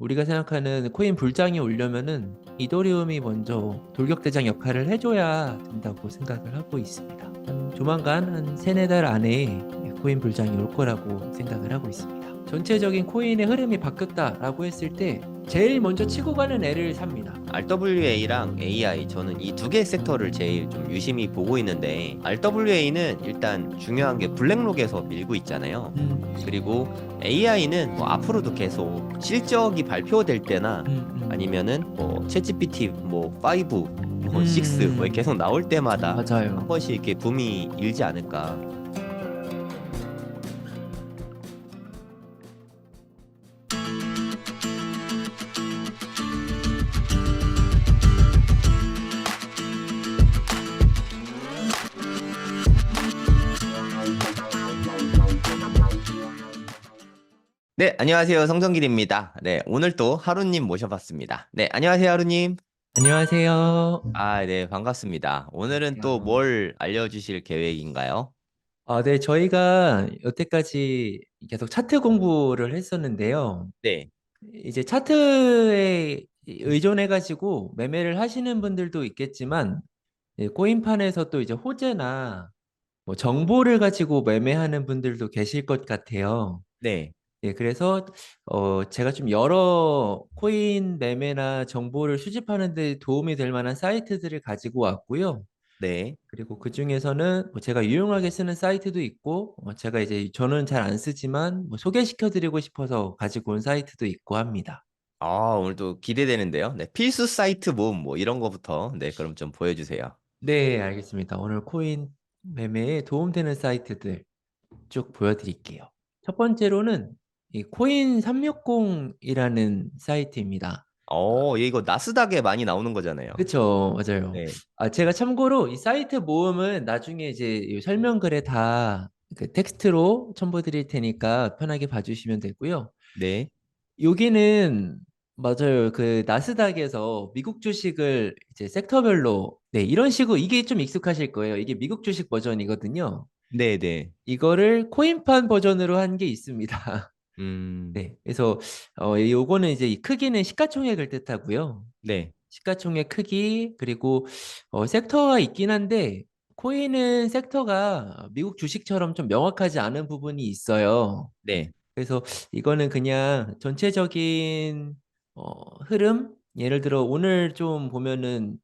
우리가 생각하는 코인 불장이 오려면은 이더리움이 먼저 돌격대장 역할을 해줘야 된다고 생각을 하고 있습니다. 조만간 한 세네 달 안에 코인 불장이 올 거라고 생각을 하고 있습니다. 전체적인 코인의 흐름이 바뀌었다라고 했을 때 제일 먼저 치고 가는 애를 삽니다. RWA랑 AI 저는 이 두 개의 섹터를 제일 좀 유심히 보고 있는데 RWA는 일단 중요한 게 블랙록에서 밀고 있잖아요. 그리고 AI는 뭐 앞으로도 계속 실적이 발표될 때나 아니면은 뭐 챗GPT 뭐 5, 뭐 6, 뭐 계속 나올 때마다 한 맞아요. 번씩 이렇게 붐이 일지 않을까. 네, 안녕하세요. 성정길입니다. 네, 오늘 또 하루님 모셔봤습니다. 네, 안녕하세요, 하루님. 안녕하세요. 아, 네, 반갑습니다. 오늘은 또 뭘 알려주실 계획인가요? 네, 저희가 여태까지 계속 차트 공부를 했었는데요. 네, 이제 차트에 의존해가지고 매매를 하시는 분들도 있겠지만, 코인판에서 또 이제 호재나 뭐 정보를 가지고 매매하는 분들도 계실 것 같아요. 네, 그래서 제가 좀 여러 코인 매매나 정보를 수집하는 데 도움이 될 만한 사이트들을 가지고 왔고요. 네. 그리고 그 중에서는 뭐 제가 유용하게 쓰는 사이트도 있고, 제가 이제 저는 잘 안 쓰지만 뭐 소개시켜 드리고 싶어서 가지고 온 사이트도 있고 합니다. 아, 오늘 또 기대되는데요. 네, 필수 사이트 모음 뭐 이런 거부터 네, 그럼 좀 보여주세요. 네, 알겠습니다. 오늘 코인 매매에 도움되는 사이트들 쭉 보여드릴게요. 첫 번째로는 이 코인 360이라는 사이트입니다. 얘 이거 나스닥에 많이 나오는 거잖아요. 그쵸, 맞아요. 네, 제가 참고로 이 사이트 모음은 나중에 이제 이 설명글에 다 그 텍스트로 첨부드릴 테니까 편하게 봐주시면 되고요. 네, 여기는 맞아요. 그 나스닥에서 미국 주식을 이제 섹터별로 이런 식으로 이게 좀 익숙하실 거예요. 이게 미국 주식 버전이거든요. 네, 네. 이거를 코인판 버전으로 한 게 있습니다. 음, 네. 그래서 요거는 이제 이 크기는 시가총액을 뜻하고요. 네, 시가총액 크기 그리고 섹터가 있긴 한데 코인은 섹터가 미국 주식처럼 좀 명확하지 않은 부분이 있어요. 네, 그래서 이거는 그냥 전체적인 흐름 예를 들어 오늘 좀 보면은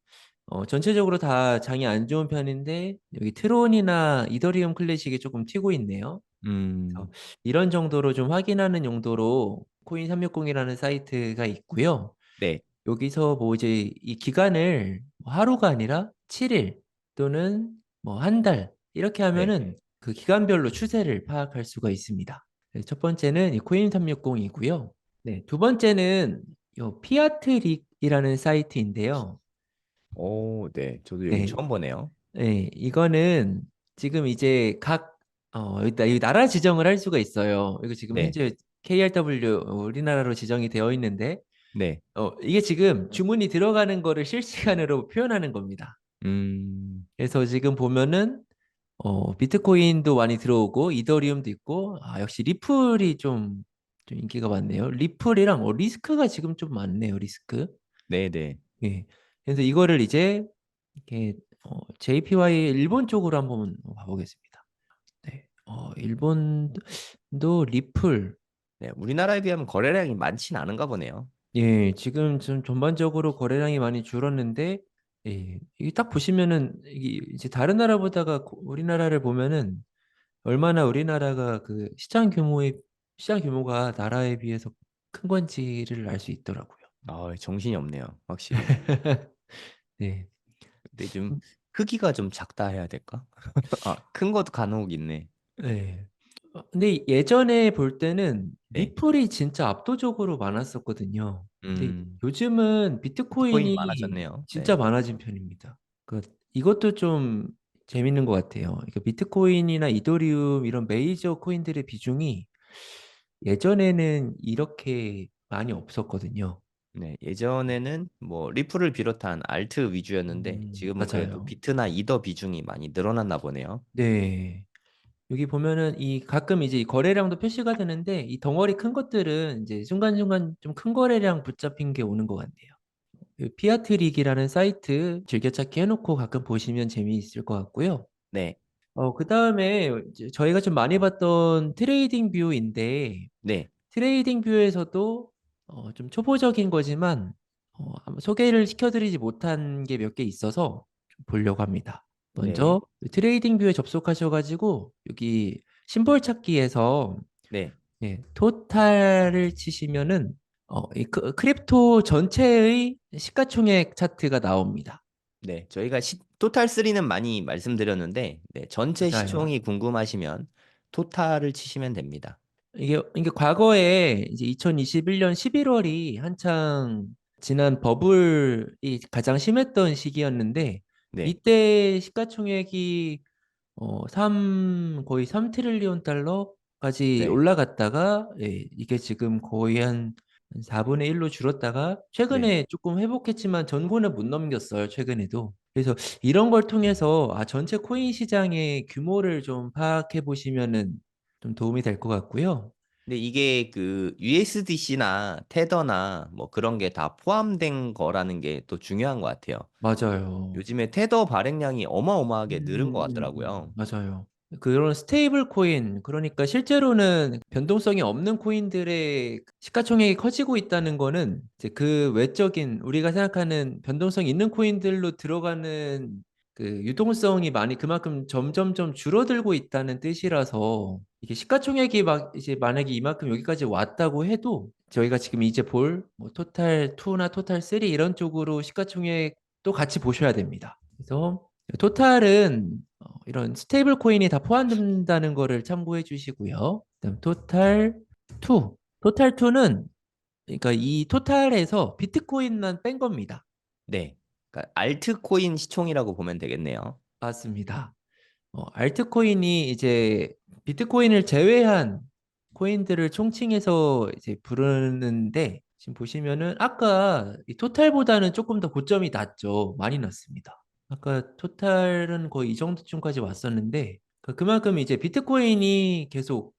전체적으로 다 장이 안 좋은 편인데 여기 트론이나 이더리움 클래식이 조금 튀고 있네요. 그래서 음, 이런 정도로 좀 확인하는 용도로 코인 360이라는 사이트가 있고요. 네, 여기서 뭐 이제 이 기간을 뭐 하루가 아니라 7일 또는 뭐 한 달 이렇게 네. 하면은 그 기간별로 추세를 파악할 수가 있습니다. 네, 첫 번째는 이 코인 360이고요. 네, 두 번째는 요 피아트릭이라는 사이트인데요. 네. 저도 여기 네, 처음 보네요. 이거는 지금 이제 여기 나라 지정을 할 수가 있어요. 이거 지금 네, 현재 KRW 우리나라로 지정이 되어 있는데 네, 이게 지금 주문이 들어가는 거를 실시간으로 표현하는 겁니다. 음, 그래서 지금 보면은 비트코인도 많이 들어오고 이더리움도 있고 역시 리플이 좀 인기가 많네요. 리플이랑 리스크가 지금 좀 많네요. 리스크. 네, 네. 예. 그래서 이거를 이제 이렇게 JPY 일본 쪽으로 한번 봐보겠습니다. 네. 일본도 리플. 네, 우리나라에 비하면 거래량이 많진 않은가 보네요. 예, 지금 좀 전반적으로 거래량이 많이 줄었는데, 이게 딱 보시면은, 이게 이제 다른 나라보다가 우리나라를 보면은, 얼마나 우리나라가 그 시장 규모가 나라에 비해서 큰 건지를 알 수 있더라고요. 정신이 없네요, 확실히. 네. 근데 좀 음, 크기가 좀 작다 해야 될까? 큰 것도 간혹 있네. 네. 근데 예전에 볼 때는 네. 리플이 진짜 압도적으로 많았었거든요. 근데 음, 요즘은 비트코인이 비트코인이 많아졌네요. 진짜 네. 많아진 편입니다. 이것도 좀 재밌는 것 같아요. 비트코인이나 이더리움 이런 메이저 코인들의 비중이 예전에는 이렇게 많이 없었거든요. 네. 예전에는 뭐 리플을 비롯한 알트 위주였는데 지금은 그래도 맞아요. 비트나 이더 비중이 많이 늘어났나 보네요. 네. 여기 보면은 이 가끔 이제 이 거래량도 표시가 되는데 이 덩어리 큰 것들은 이제 순간순간 좀 큰 거래량 붙잡힌 게 오는 것 같네요. 그 피아트릭이라는 사이트 즐겨찾기 해놓고 가끔 보시면 재미있을 것 같고요. 네, 그 다음에 저희가 좀 많이 봤던 트레이딩 뷰인데 네, 트레이딩 뷰에서도 좀 초보적인 거지만 아마 소개를 시켜드리지 못한 게 몇 개 있어서 좀 보려고 합니다. 네, 먼저 트레이딩 뷰에 접속하셔가지고 여기 심볼 찾기에서 네, 토탈을 치시면은 이 크립토 전체의 시가총액 차트가 나옵니다. 네. 저희가 토탈 3는 많이 말씀드렸는데, 네, 전체 맞아요. 시총이 궁금하시면 토탈을 치시면 됩니다. 이게 과거에 이제 2021년 11월이 한창 지난 버블이 가장 심했던 시기였는데 네, 이때 시가총액이 거의 3트릴리온 달러까지 네, 올라갔다가 이게 지금 거의 한 4분의 1로 줄었다가 네. 최근에 조금 회복했지만 전고는 못 넘겼어요. 최근에도. 그래서 이런 걸 통해서 전체 코인 시장의 규모를 좀 파악해 보시면은 좀 도움이 될 것 같고요. 근데 이게 그 USDC나 테더나 뭐 그런 게 다 포함된 거라는 게 또 중요한 것 같아요. 맞아요. 요즘에 테더 발행량이 어마어마하게 늘은 것 같더라고요. 맞아요. 그런 스테이블 코인, 그러니까 실제로는 변동성이 없는 코인들의 시가총액이 커지고 있다는 거는 이제 그 외적인 우리가 생각하는 변동성이 있는 코인들로 들어가는 그 유동성이 많이 그만큼 점점점 줄어들고 있다는 뜻이라서 이게 시가총액이 막 이제 만약에 이만큼 여기까지 왔다고 해도 저희가 지금 이제 볼뭐 토탈 2나 토탈 3 이런 쪽으로 시가총액도 같이 보셔야 됩니다. 그래서 토탈은 이런 스테이블 코인이 다 포함된다는 거를 참고해 주시고요. 그다음 토탈 2. 토탈 2는 그러니까 이 토탈에서 비트코인만 뺀 겁니다. 네. 그러니까 알트코인 시총이라고 보면 되겠네요. 맞습니다. 알트코인이 이제 비트코인을 제외한 코인들을 총칭해서 이제 부르는데 지금 보시면은 아까 이 토탈보다는 조금 더 고점이 낮죠. 많이 낮습니다. 아까 토탈은 거의 이 정도쯤까지 왔었는데 그만큼 이제 비트코인이 계속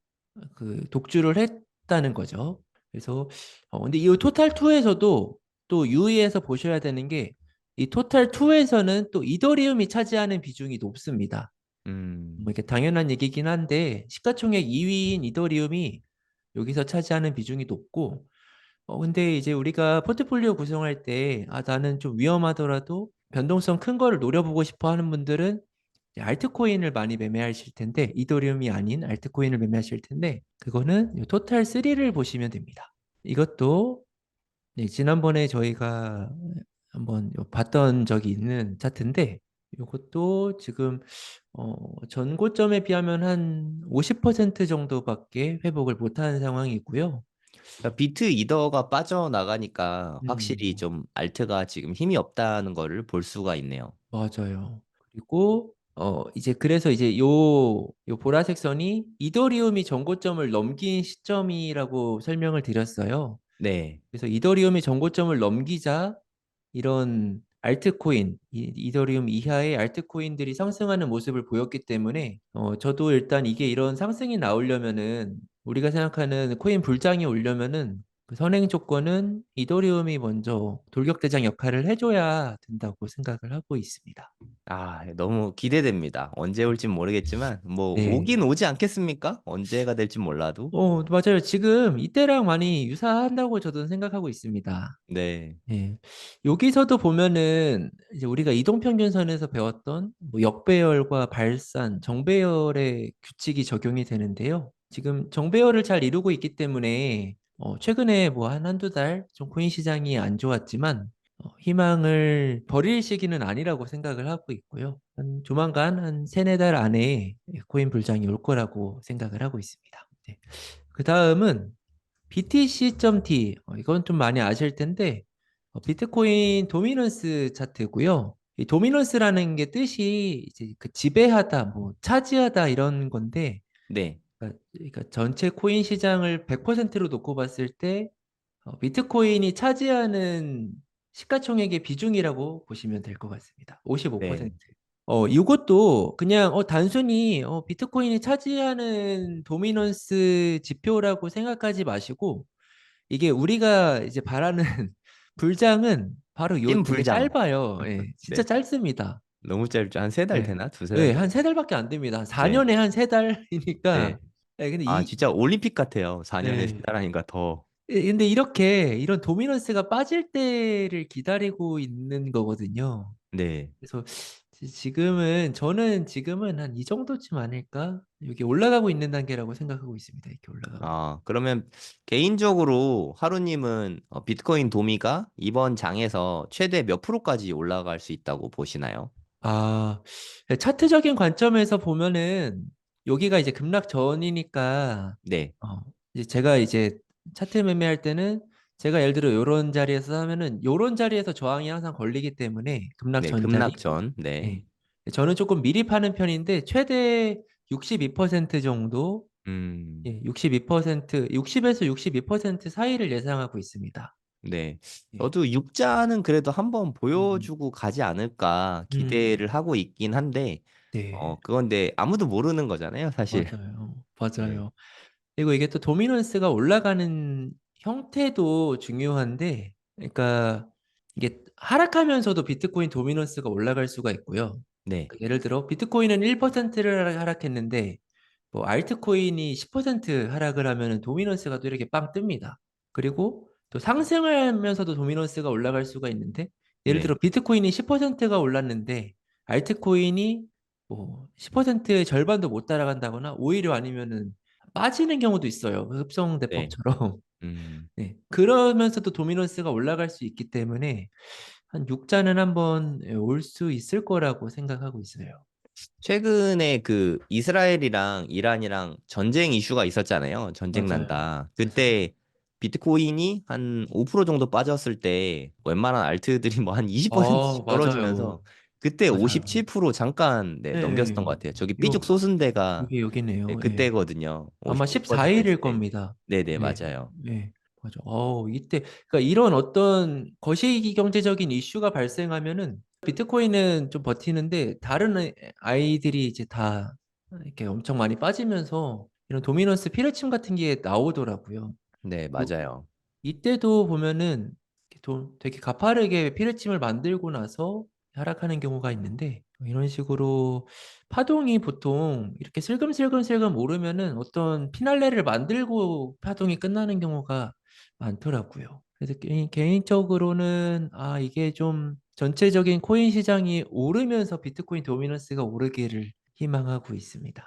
그 독주를 했다는 거죠. 그래서 근데 이 토탈 2에서도 또 유의해서 보셔야 되는 게 이 토탈 2에서는 또 이더리움이 차지하는 비중이 높습니다. 뭐 음. 이게 당연한 얘기긴 한데 시가총액 2위인 이더리움이 여기서 차지하는 비중이 높고 근데 이제 우리가 포트폴리오 구성할 때 나는 좀 위험하더라도 변동성 큰 거를 노려보고 싶어 하는 분들은 이제 알트코인을 많이 매매하실 텐데 이더리움이 아닌 알트코인을 매매하실 텐데 그거는 이 토탈 3를 보시면 됩니다. 이것도 지난번에 저희가 한번 봤던 적이 있는 차트인데 이것도 지금 전고점에 비하면 한 50% 정도밖에 회복을 못하는 상황이고요. 그러니까 비트 이더가 빠져나가니까 확실히 음, 좀 알트가 지금 힘이 없다는 거를 볼 수가 있네요. 맞아요. 그리고 이제 그래서 이제 요 보라색 선이 이더리움이 전고점을 넘긴 시점이라고 설명을 드렸어요. 네. 그래서 이더리움이 전고점을 넘기자 이런 알트코인, 이더리움 이하의 알트코인들이 상승하는 모습을 보였기 때문에 저도 일단 이게 이런 상승이 나오려면은 우리가 생각하는 코인 불장이 오려면은 그 선행 조건은 이더리움이 먼저 돌격대장 역할을 해줘야 된다고 생각을 하고 있습니다. 아, 너무 기대됩니다. 언제 올진 모르겠지만, 뭐, 네. 오긴 오지 않겠습니까? 언제가 될지 몰라도. 맞아요. 지금 이때랑 많이 유사한다고 저도 생각하고 있습니다. 네. 예. 여기서도 보면은 이제 우리가 이동평균선에서 배웠던 뭐 역배열과 발산, 정배열의 규칙이 적용이 되는데요. 지금 정배열을 잘 이루고 있기 때문에 최근에 뭐 한두 달 좀 코인 시장이 안 좋았지만 희망을 버릴 시기는 아니라고 생각을 하고 있고요. 조만간 한 세네 달 안에 코인 불장이 올 거라고 생각을 하고 있습니다. 네. 그 다음은 BTC.T 이건 좀 많이 아실 텐데 비트코인 도미넌스 차트고요. 이 도미넌스라는 게 뜻이 이제 그 지배하다, 뭐 차지하다 이런 건데 네. 그러니까 전체 코인 시장을 100%로 놓고 봤을 때 비트코인이 차지하는 시가총액의 비중이라고 보시면 될 것 같습니다. 네. 55%. 이것도 그냥 단순히 비트코인이 차지하는 도미넌스 지표라고 생각하지 마시고 이게 우리가 이제 바라는 불장은 바로 요 찐 되게 불장. 짧아요. 예, 진짜 네. 짧습니다. 너무 짧죠. 한 세 달 예, 되나? 두세 달 예, 되나? 한 세 달밖에 안 됩니다. 네. 4년에 한 세 달이니까. 네. 예, 근데 아, 진짜 올림픽 같아요. 4년에 세 예, 달 하니까 더. 근데 이렇게 이런 도미넌스가 빠질 때를 기다리고 있는 거거든요. 네. 그래서 지금은 저는 지금은 한 이 정도쯤 아닐까? 여기 올라가고 있는 단계라고 생각하고 있습니다. 이렇게 올라가고. 아, 그러면 개인적으로 하루님은 비트코인 도미가 이번 장에서 최대 몇 프로까지 올라갈 수 있다고 보시나요? 아, 차트적인 관점에서 보면은 여기가 이제 급락 전이니까 네. 이제 제가 이제 차트 매매할 때는 제가 예를 들어 요런 자리에서 하면은 요런 자리에서 저항이 항상 걸리기 때문에 급락 네, 전 자리. 급락전. 네. 예. 저는 조금 미리 파는 편인데 최대 62% 정도, 음, 예, 62%, 60에서 62% 사이를 예상하고 있습니다. 네. 예. 저도 육자는 그래도 한번 음, 보여주고 가지 않을까 음, 기대를 하고 있긴 한데, 네, 그건데 아무도 모르는 거잖아요, 사실. 맞아요. 네. 맞아요. 그리고 이게 또 도미넌스가 올라가는 형태도 중요한데, 그러니까 이게 하락하면서도 비트코인 도미넌스가 올라갈 수가 있고요. 네. 예를 들어 비트코인은 1%를 하락했는데 뭐 알트코인이 10% 하락을 하면은 도미넌스가 또 이렇게 빵 뜹니다. 그리고 또 상승하면서도 도미넌스가 올라갈 수가 있는데 예를 들어 네. 비트코인이 10%가 올랐는데 알트코인이 뭐 10%의 절반도 못 따라간다거나 오히려 아니면은 빠지는 경우도 있어요. 네. 흡성대법처럼. 음. 네. 그러면서도 도미넌스가 올라갈 수 있기 때문에 한 6자는 한번 올 수 있을 거라고 생각하고 있어요. 최근에 그 이스라엘이랑 이란이랑 전쟁 이슈가 있었잖아요. 전쟁 맞아요. 난다. 맞아요. 그때 비트코인이 한 5% 정도 빠졌을 때 웬만한 알트들이 뭐 한 20%씩 맞아요. 떨어지면서 그때 맞아요. 57% 잠깐 네, 예, 넘겼던 것 예. 같아요. 저기 삐죽 요, 솟은 데가 여기네요. 네, 예. 그때거든요. 아마 57% 14일일 했을 때. 겁니다. 네네, 예, 맞아요. 예. 맞아. 이때, 그러니까 이런 어떤 거시기 경제적인 이슈가 발생하면은 비트코인은 좀 버티는데 다른 아이들이 이제 다 이렇게 엄청 많이 빠지면서 이런 도미넌스 피레침 같은 게 나오더라고요. 네, 요- 맞아요. 이때도 보면은 이렇게 되게 가파르게 피레침을 만들고 나서 하락하는 경우가 있는데 이런 식으로 파동이 보통 이렇게 슬금슬금슬금 오르면은 어떤 피날레를 만들고 파동이 끝나는 경우가 많더라고요. 그래서 개인적으로는 이게 좀 전체적인 코인 시장이 오르면서 비트코인 도미넌스가 오르기를 희망하고 있습니다.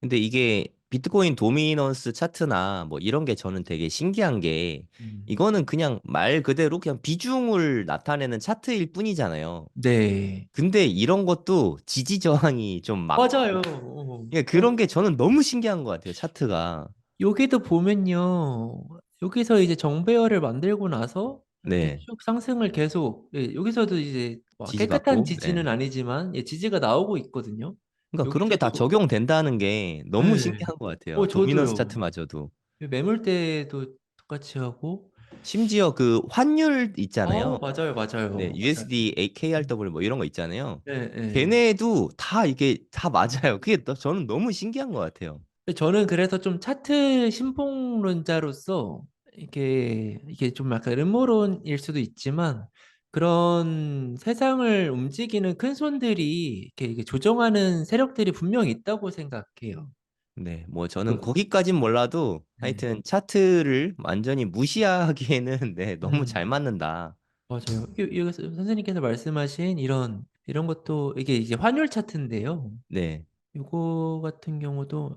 근데 이게 비트코인 도미넌스 차트나 뭐 이런 게 저는 되게 신기한 게 음. 이거는 그냥 말 그대로 그냥 비중을 나타내는 차트일 뿐이잖아요. 네, 근데 이런 것도 지지 저항이 좀 맞아요. 막고 예, 그런 게 저는 너무 신기한 것 같아요, 차트가. 여기도 보면요. 여기서 이제 정배열을 만들고 나서 이렇게 네. 쭉 상승을 계속, 예, 여기서도 이제 뭐 깨끗한 지지받고. 네. 지지는 아니지만, 예, 지지가 나오고 있거든요. 그러니까 그런 게 다 여기서도, 적용된다는 게 너무 예, 신기한 것 같아요. 도미넌스 저도요. 차트마저도. 매물대도 똑같이 하고, 심지어 그 환율 있잖아요. 맞아요, 네, 맞아요. 맞아요. USD, AKRW 뭐 이런 거 있잖아요. 예, 예. 걔네도 다 이게 다 맞아요. 그게 저는 너무 신기한 것 같아요. 저는 그래서 좀 차트 신봉론자로서 이게 좀 약간 음모론일 수도 있지만 그런 세상을 움직이는 큰 손들이 이게 조정하는 세력들이 분명히 있다고 생각해요. 네, 뭐 저는 그, 거기까진 몰라도 네. 하여튼 차트를 완전히 무시하기에는 네, 너무 잘 음, 맞는다. 맞아요. 여기 선생님께서 말씀하신 이런 것도 이게 이제 환율 차트인데요. 네, 이거 같은 경우도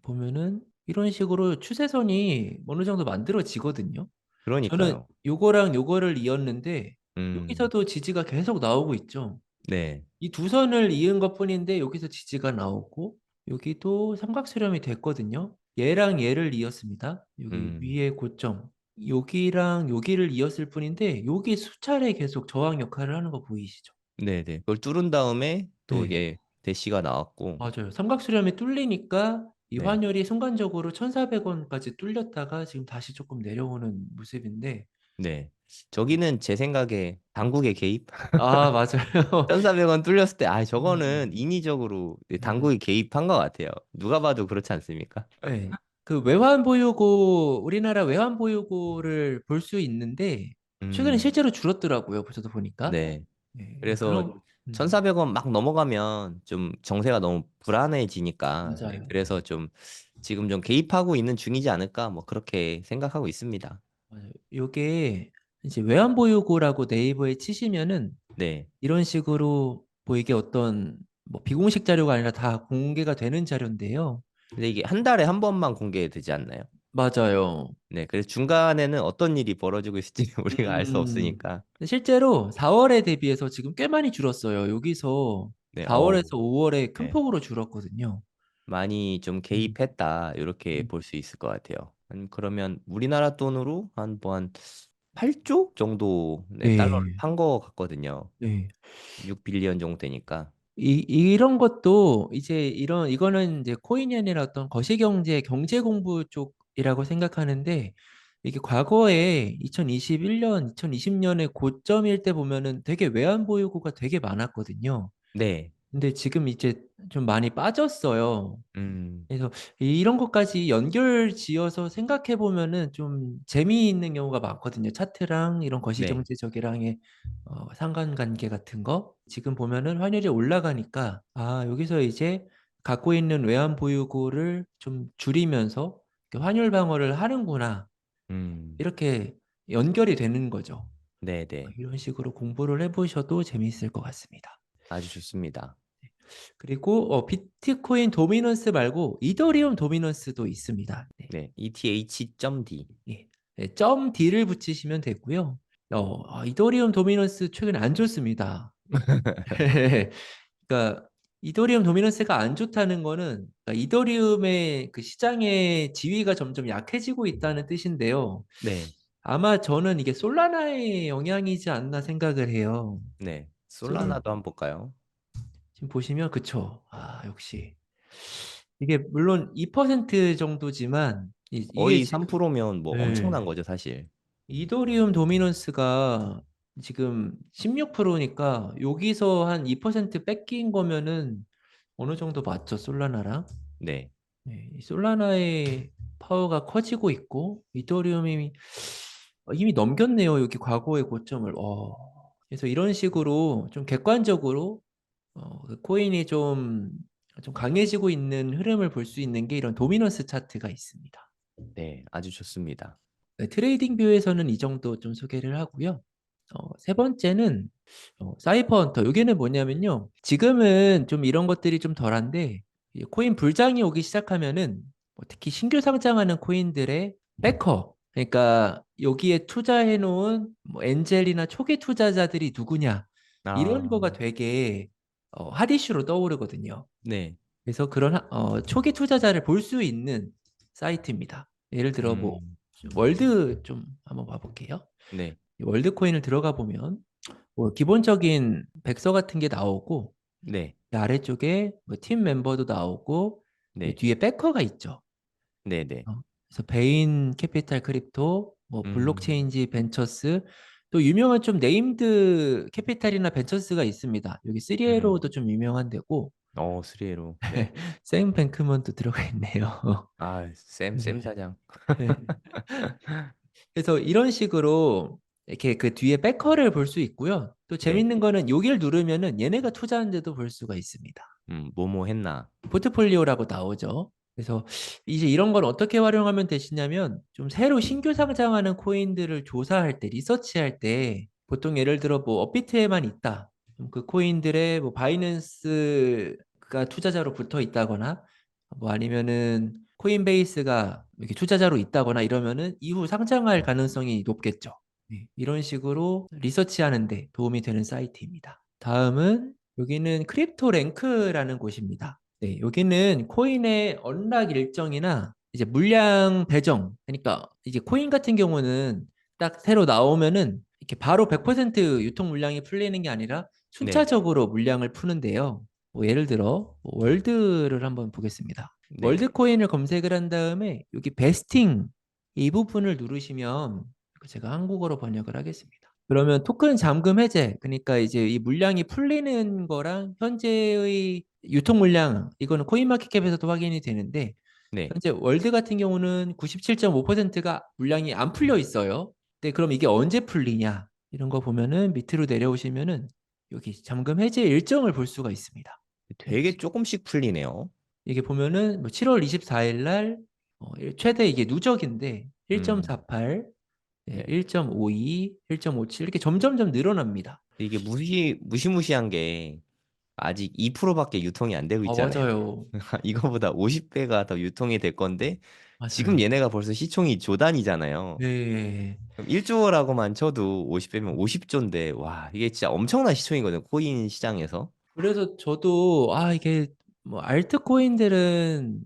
보면은 이런 식으로 추세선이 어느 정도 만들어지거든요. 저는 그러니까요. 요거랑 요거를 이었는데 음, 여기서도 지지가 계속 나오고 있죠. 네, 이 두 선을 이은 것뿐인데 여기서 지지가 나오고 여기도 삼각수렴이 됐거든요. 얘랑 얘를 이었습니다. 여기 음, 위에 고점. 여기랑 여기를 이었을 뿐인데 여기 수차례 계속 저항 역할을 하는 거 보이시죠? 네, 네. 그걸 뚫은 다음에 또 네. 이게 대시가 나왔고, 맞아요. 삼각수렴이 뚫리니까 이 네, 환율이 순간적으로 1,400원까지 뚫렸다가 지금 다시 조금 내려오는 모습인데 네. 저기는 제 생각에 당국의 개입? 아, 맞아요. 1,400원 뚫렸을 때, 아, 저거는 음, 인위적으로 음. 당국이 개입한 것 같아요. 누가 봐도 그렇지 않습니까? 네. 그 외환 보유고, 우리나라 외환 보유고를 볼 수 있는데 최근에 음, 실제로 줄었더라고요. 저도 보니까. 네. 네, 그래서 그런 1,400원 막 넘어가면 좀 정세가 너무 불안해지니까, 네, 맞아요. 그래서 좀 지금 좀 개입하고 있는 중이지 않을까, 뭐 그렇게 생각하고 있습니다. 맞아요. 요게 이제 외환 보유고라고 네이버에 치시면은 네. 이런 식으로 뭐 이게 어떤 뭐 비공식 자료가 아니라 다 공개가 되는 자료인데요. 근데 이게 한 달에 한 번만 공개되지 않나요? 맞아요. 네. 그래서 중간에는 어떤 일이 벌어지고 있을지 우리가 알 수 음. 없으니까. 근데 실제로 4월에 대비해서 지금 꽤 많이 줄었어요. 여기서 네. 4월에서 5월에 큰 네. 폭으로 줄었거든요. 많이 좀 음. 개입했다. 이렇게 음. 볼 수 있을 것 같아요. 그러면 우리나라 돈으로 한 8조 정도 네, 달러를 네. 판 거 같거든요. 네. 6빌리언 정도 되니까. 이런 것도 이제 이거는 이제 코인이 아니라 어떤 거시경제 경제 공부 쪽이라고 생각하는데 이게 과거에 2021년, 2020년에 고점일 때 보면은 되게 외환 보유고가 되게 많았거든요. 네. 근데 지금 이제 좀 많이 빠졌어요. 음. 그래서 이런 것까지 연결 지어서 생각해 보면은 좀 재미있는 경우가 많거든요. 차트랑 이런 네. 거시경제적이랑의 상관관계 같은 거. 지금 보면은 환율이 올라가니까 아, 여기서 이제 갖고 있는 외환 보유고를 좀 줄이면서 이렇게 환율 방어를 하는구나. 음. 이렇게 연결이 되는 거죠. 네, 네. 이런 식으로 공부를 해보셔도 재미있을 것 같습니다. 아주 좋습니다. 그리고 비트코인 도미넌스 말고 이더리움 도미넌스도 있습니다. 네. 네. ETH.D. 예. 네, 점 D를 붙이시면 되고요. 이더리움 도미넌스 최근에 안 좋습니다. 그러니까 이더리움 도미넌스가 안 좋다는 거는 그러니까 이더리움의 그 시장의 지위가 점점 약해지고 있다는 뜻인데요. 네. 아마 저는 이게 솔라나의 영향이지 않나 생각을 해요. 네. 솔 솔라나도 한번 볼까요? 지금 보시면 그쵸. 아, 역시 이게 물론 2% 정도지만 이게 거의 지금 3%면 뭐 네. 엄청난 거죠, 사실. 이더리움 도미넌스가 지금 16%니까 여기서 한 2% 뺏긴 거면은 어느 정도 맞죠, 솔라나랑? 네. 네, 이 솔라나의 파워가 커지고 있고 이더리움이 이미 넘겼네요, 여기 과거의 고점을. 그래서 이런 식으로 좀 객관적으로 그 코인이 좀 강해지고 있는 흐름을 볼 수 있는 게 이런 도미넌스 차트가 있습니다. 네. 아주 좋습니다. 네, 트레이딩 뷰에서는 이 정도 좀 소개를 하고요. 세 번째는 사이퍼 헌터. 여기는 뭐냐면요. 지금은 좀 이런 것들이 좀 덜한데 이 코인 불장이 오기 시작하면은 특히 신규 상장하는 코인들의 백커. 그러니까 여기에 투자해 놓은 뭐 엔젤이나 초기 투자자들이 누구냐 이런 아, 거가 되게 핫 이슈로 떠오르거든요. 네. 그래서 그런 초기 투자자를 볼 수 있는 사이트입니다. 예를 들어 뭐 음, 월드 좀 한번 봐볼게요. 네. 이 월드 코인을 들어가 보면 뭐 기본적인 백서 같은 게 나오고 네. 이 아래쪽에 뭐팀 멤버도 나오고 이 네. 뒤에 백커가 있죠. 네. 네. 그래서 베인 캐피탈 크립토, 뭐 음, 블록체인지 벤처스 또 유명한 좀 네임드 캐피탈이나 벤처스가 있습니다. 여기 음. 3A로도 좀 유명한 데고 3A로. 네. 샘 뱅크먼도 들어가 있네요. 아, 쌤 네. 사장. 그래서 이런 식으로 이렇게 그 뒤에 백커를 볼 수 있고요. 또 네. 재밌는 거는 여기를 누르면은 얘네가 투자한 데도 볼 수가 있습니다. 뭐뭐 했나. 포트폴리오라고 나오죠. 그래서 이제 이런 걸 어떻게 활용하면 되시냐면 좀 새로 신규 상장하는 코인들을 조사할 때, 리서치할 때 보통 예를 들어 뭐 업비트에만 있다. 그럼 그 코인들의 뭐 바이낸스가 투자자로 붙어 있다거나 뭐 아니면은 코인베이스가 이렇게 투자자로 있다거나 이러면은 이후 상장할 가능성이 높겠죠. 네, 이런 식으로 리서치하는 데 도움이 되는 사이트입니다. 다음은 여기는 크립토 랭크라는 곳입니다. 네, 여기는 코인의 언락 일정이나 이제 물량 배정. 그러니까 이제 코인 같은 경우는 딱 새로 나오면은 이렇게 바로 100% 유통 물량이 풀리는 게 아니라 네. 순차적으로 물량을 푸는데요. 뭐 예를 들어 뭐 월드를 한번 보겠습니다. 네. 월드 코인을 검색을 한 다음에 여기 베스팅 이 부분을 누르시면 제가 한국어로 번역을 하겠습니다. 그러면 토큰 잠금 해제, 그러니까 이제 이 물량이 풀리는 거랑 현재의 유통 물량, 이거는 코인마켓캡에서도 확인이 되는데, 네. 현재 월드 같은 경우는 97.5%가 물량이 안 풀려 있어요. 근데 그럼 이게 언제 풀리냐? 이런 거 보면은 밑으로 내려오시면은 여기 잠금 해제 일정을 볼 수가 있습니다. 네, 되게 조금씩 풀리네요. 이게 보면은 뭐 7월 24일 날 최대 이게 누적인데 음. 1.48, 네. 1.52, 1.57 이렇게 점점점 늘어납니다. 이게 무시무시한 게 아직 2%밖에 유통이 안 되고 아, 있잖아요. 맞아요. 이거보다 50배가 더 유통이 될 건데 지금 맞아요. 얘네가 벌써 시총이 조단위잖아요. 네. 그럼 1조라고만 쳐도 50배면 50조인데 와, 이게 진짜 엄청난 시총이거든요. 코인 시장에서. 그래서 저도 이게 뭐 알트코인들은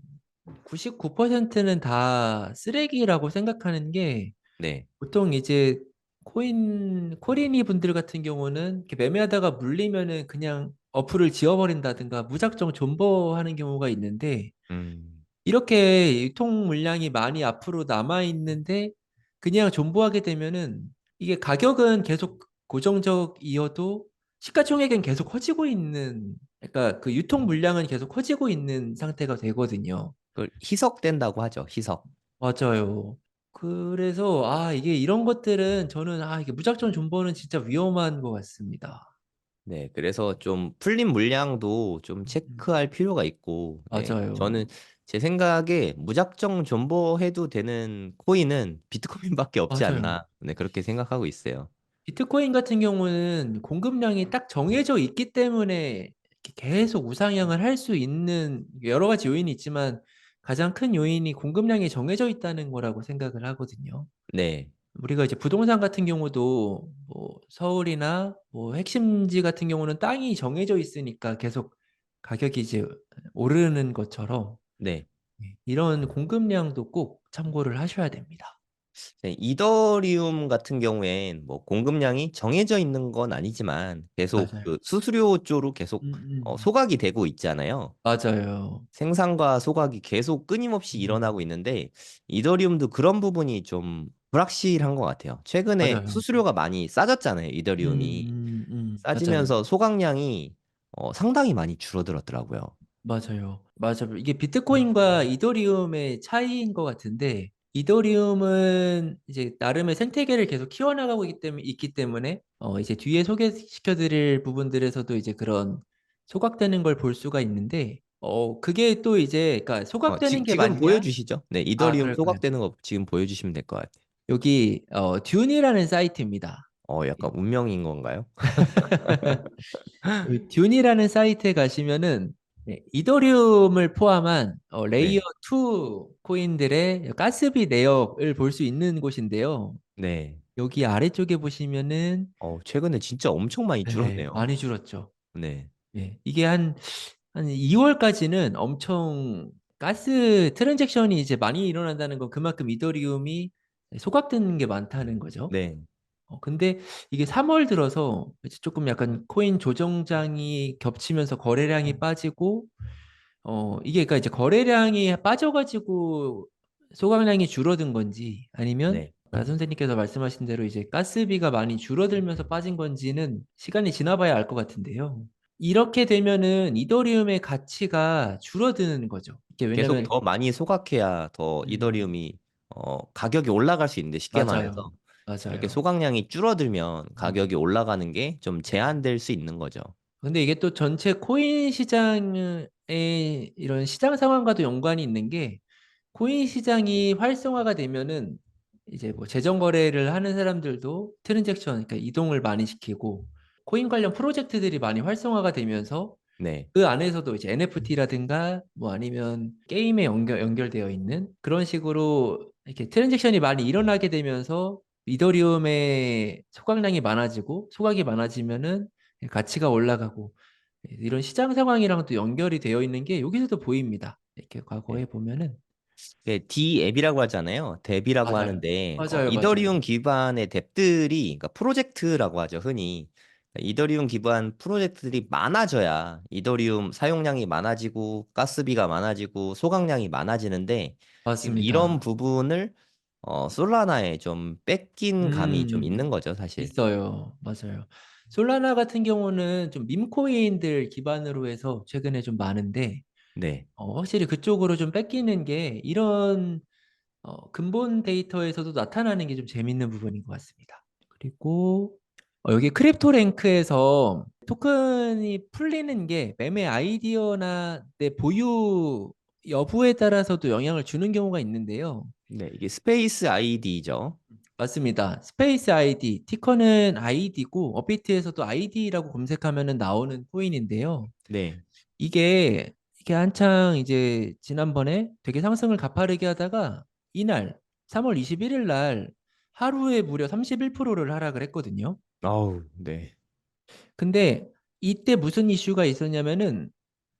99%는 다 쓰레기라고 생각하는 게 네. 보통 이제 코리니 분들 같은 경우는 이렇게 매매하다가 물리면은 그냥 어플을 지워버린다든가 무작정 존버하는 경우가 있는데 음. 이렇게 유통 물량이 많이 앞으로 남아 있는데 그냥 존버하게 되면은 이게 가격은 계속 고정적이어도 시가총액은 계속 커지고 있는, 그러니까 그 유통 물량은 계속 커지고 있는 상태가 되거든요. 그걸 희석된다고 하죠. 희석. 맞아요. 그래서 이게 이런 것들은 저는 이게 무작정 존버는 진짜 위험한 것 같습니다. 네, 그래서 좀 풀린 물량도 좀 음, 체크할 필요가 있고, 네, 저는 맞아요. 제 생각에 무작정 존버해도 되는 코인은 비트코인밖에 없지 맞아요. 않나, 네, 그렇게 생각하고 있어요. 비트코인 같은 경우는 공급량이 딱 정해져 있기 때문에 이렇게 계속 우상향을 할 수 있는 여러 가지 요인이 있지만 가장 큰 요인이 공급량이 정해져 있다는 거라고 생각을 하거든요. 네, 우리가 이제 부동산 같은 경우도 뭐 서울이나 뭐 핵심지 같은 경우는 땅이 정해져 있으니까 계속 가격이 이제 오르는 것처럼 네. 이런 공급량도 꼭 참고를 하셔야 됩니다. 네, 이더리움 같은 경우엔 뭐 공급량이 정해져 있는 건 아니지만 계속 맞아요. 그 수수료 쪽으로 계속 음. 소각이 되고 있잖아요. 맞아요. 생산과 소각이 계속 끊임없이 일어나고 음. 있는데 이더리움도 그런 부분이 좀 불확실한 것 같아요. 최근에 맞아요. 수수료가 많이 싸졌잖아요. 이더리움이 맞아요. 싸지면서 소각량이 상당히 많이 줄어들었더라고요. 맞아요. 맞아요. 이게 비트코인과 이더리움의 차이인 것 같은데, 이더리움은 이제 나름의 생태계를 계속 키워나가고 있기 때문에, 이제 뒤에 소개시켜드릴 부분들에서도 이제 그런 소각되는 걸 볼 수가 있는데, 그게 또 이제, 그러니까 소각되는 게 지금 맞냐? 보여주시죠? 네, 이더리움 그럴까요? 소각되는 거 지금 보여주시면 될 것 같아요. 여기, 듀이라는 사이트입니다. 약간 운명인 건가요? 여기 듀이라는 사이트에 가시면은 이더리움을 포함한 레이어 네, 2 코인들의 가스비 내역을 볼 수 있는 곳인데요. 네. 여기 아래쪽에 보시면은 최근에 진짜 엄청 많이 줄었네요. 많이 줄었죠. 네, 이게 한 2월까지는 엄청 가스 트랜잭션이 이제 많이 일어난다는 건 그만큼 이더리움이 소각되는 게 많다는 거죠. 네, 근데 이게 3월 들어서 이제 조금 약간 코인 조정장이 겹치면서 거래량이 빠지고, 이게 그러니까 이제 거래량이 빠져가지고 소각량이 줄어든 건지 아니면 네. 아까 선생님께서 말씀하신 대로 이제 가스비가 많이 줄어들면서 빠진 건지는 시간이 지나봐야 알 것 같은데요. 이렇게 되면은 이더리움의 가치가 줄어드는 거죠. 이게 계속 왜냐면 더 많이 소각해야 더 음, 이더리움이 가격이 올라갈 수 있는데 쉽게 말해서 맞아요. 이렇게 맞아요. 소각량이 줄어들면 음. 가격이 올라가는 게 좀 제한될 수 있는 거죠. 근데 이게 또 전체 코인 시장의 이런 시장 상황과도 연관이 있는 게 코인 시장이 활성화가 되면은 이제 뭐 재정 거래를 하는 사람들도 트랜잭션, 그러니까 이동을 많이 시키고 코인 관련 프로젝트들이 많이 활성화가 되면서 네, 그 안에서도 이제 NFT라든가 뭐 아니면 게임에 연결되어 있는 그런 식으로 이렇게 트랜잭션이 많이 일어나게 되면서 이더리움의 소각량이 많아지고 소각이 많아지면은 가치가 올라가고 이런 시장 상황이랑 또 연결이 되어 있는 게 여기서도 보입니다. 이렇게 과거에 네. 보면은 D앱이라고 하잖아요. 뎁이라고 맞아요. 하는데 맞아요, 이더리움 맞아요. 기반의 뎁들이 그러니까 프로젝트라고 하죠, 흔히. 이더리움 기반 프로젝트들이 많아져야 이더리움 사용량이 많아지고 가스비가 많아지고 소각량이 많아지는데 지금 이런 맞습니다. 부분을 솔라나에 좀 뺏긴 감이 좀 음, 있는 거죠, 사실. 있어요. 맞아요. 솔라나 같은 경우는 좀 밈코인들 기반으로 해서 최근에 좀 많은데, 네. 확실히 그쪽으로 좀 뺏기는 게 이런 근본 데이터에서도 나타나는 게 좀 재밌는 부분인 것 같습니다. 그리고 여기 크립토 랭크에서 토큰이 풀리는 게 매매 아이디어나 내 보유 여부에 따라서도 영향을 주는 경우가 있는데요. 네, 이게 스페이스 아이디죠. 맞습니다. 스페이스 아이디, 티커는 아이디고 업비트에서도 아이디라고 검색하면 나오는 코인인데요. 네. 이게 한창 이제 지난번에 되게 상승을 가파르게 하다가 이날 3월 21일 날 하루에 무려 31%를 하락을 했거든요. 아우, 네. 근데 이때 무슨 이슈가 있었냐면은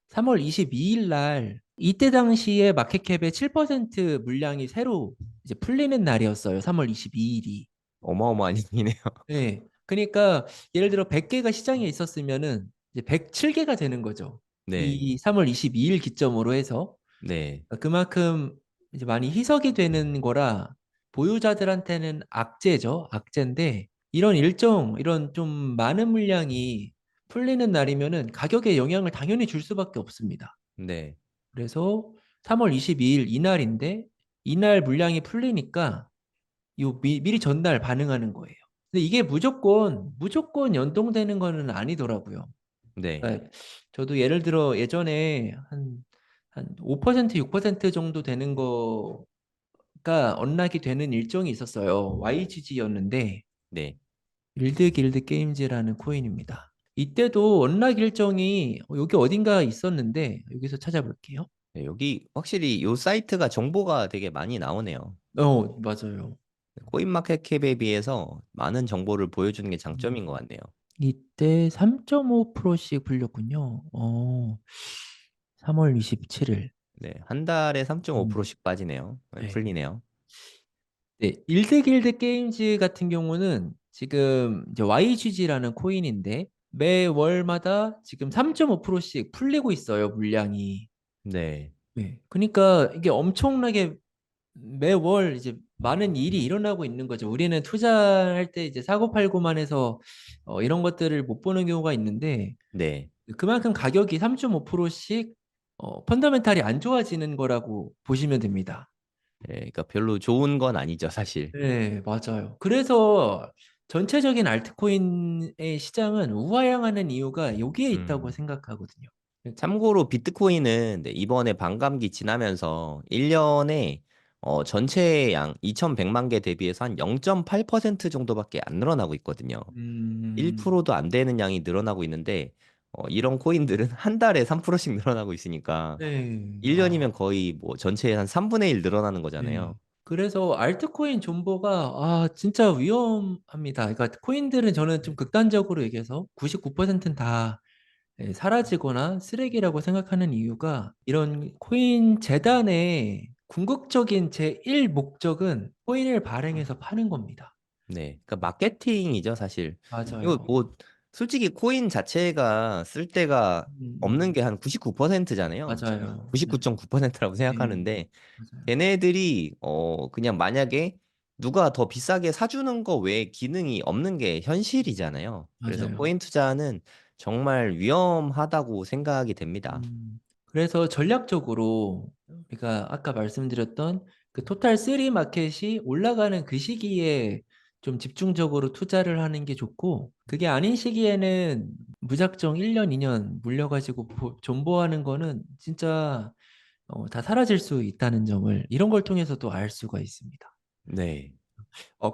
3월 22일 날 이때 당시에 마켓캡의 7% 물량이 새로 이제 풀리는 날이었어요. 3월 22일이. 어마어마한 힘이네요. 네. 그러니까 예를 들어 100개가 시장에 있었으면은 이제 107개가 되는 거죠. 네. 이 3월 22일 기점으로 해서 네. 그만큼 이제 많이 희석이 되는 거라 보유자들한테는 악재죠. 악재인데 이런 좀 많은 물량이 풀리는 날이면은 가격에 영향을 당연히 줄 수밖에 없습니다. 네. 그래서 3월 22일 이날인데 이날 물량이 풀리니까 미리 전날 반응하는 거예요. 근데 이게 무조건 연동되는 거는 아니더라고요. 네. 그러니까 저도 예를 들어 예전에 한 5%, 6% 정도 되는 거가 언락이 되는 일정이 있었어요. YGG였는데 네. 일드 길드 게임즈라는 코인입니다. 이때도 언락 일정이 여기 어딘가 있었는데 여기서 찾아볼게요. 네, 여기 확실히 요 사이트가 정보가 되게 많이 나오네요. 맞아요. 코인마켓캡에 비해서 많은 정보를 보여주는 게 장점인 것 음, 같네요. 이때 3.5%씩 불렸군요. 3월 27일. 네, 한 달에 음, 3.5%씩 빠지네요. 네, 네. 풀리네요. 네, 일드길드 게임즈 같은 경우는 지금 이제 YGG라는 코인인데 매월마다 지금 3.5%씩 풀리고 있어요, 물량이. 네, 네. 그러니까 이게 엄청나게 매월 이제 많은 일이 일어나고 있는 거죠. 우리는 투자할 때 이제 사고팔고만 해서 이런 것들을 못 보는 경우가 있는데 네, 그만큼 가격이 3.5%씩 펀더멘탈이 안 좋아지는 거라고 보시면 됩니다. 네, 그러니까 별로 좋은 건 아니죠, 사실. 네, 맞아요. 그래서 전체적인 알트코인의 시장은 우하향하는 이유가 여기에 있다고 음. 생각하거든요. 참고로 비트코인은 네, 이번에 반감기 지나면서 1년에 전체 양 2,100만 개 대비해서 한 0.8% 정도밖에 안 늘어나고 있거든요. 음, 1%도 안 되는 양이 늘어나고 있는데 이런 코인들은 한 달에 3%씩 늘어나고 있으니까 네, 1년이면 거의 뭐 전체의 한 3분의 1 늘어나는 네. 거잖아요. 그래서 알트코인 존버가 진짜 위험합니다. 그러니까 코인들은 저는 좀 극단적으로 얘기해서 99%는 다 사라지거나 쓰레기라고 생각하는 이유가 이런 코인 재단의 궁극적인 제1 목적은 코인을 발행해서 파는 겁니다. 네. 그러니까 마케팅이죠, 사실. 이거 맞아요. 뭐 솔직히 코인 자체가 쓸 데가 없는 음, 게 한 99%잖아요. 저는 맞아요. 네, 99.9%라고 네, 생각하는데 맞아요. 걔네들이 그냥 만약에 누가 더 비싸게 사주는 거 외에 기능이 없는 게 현실이잖아요. 그래서 맞아요. 코인 투자는 정말 위험하다고 생각이 됩니다. 그래서 전략적으로 우리가 아까 말씀드렸던 그 토탈 3 마켓이 올라가는 그 시기에 좀 집중적으로 투자를 하는 게 좋고 그게 아닌 시기에는 무작정 1년, 2년 물려가지고 존버하는 거는 진짜 다 사라질 수 있다는 점을 이런 걸 통해서도 알 수가 있습니다. 네.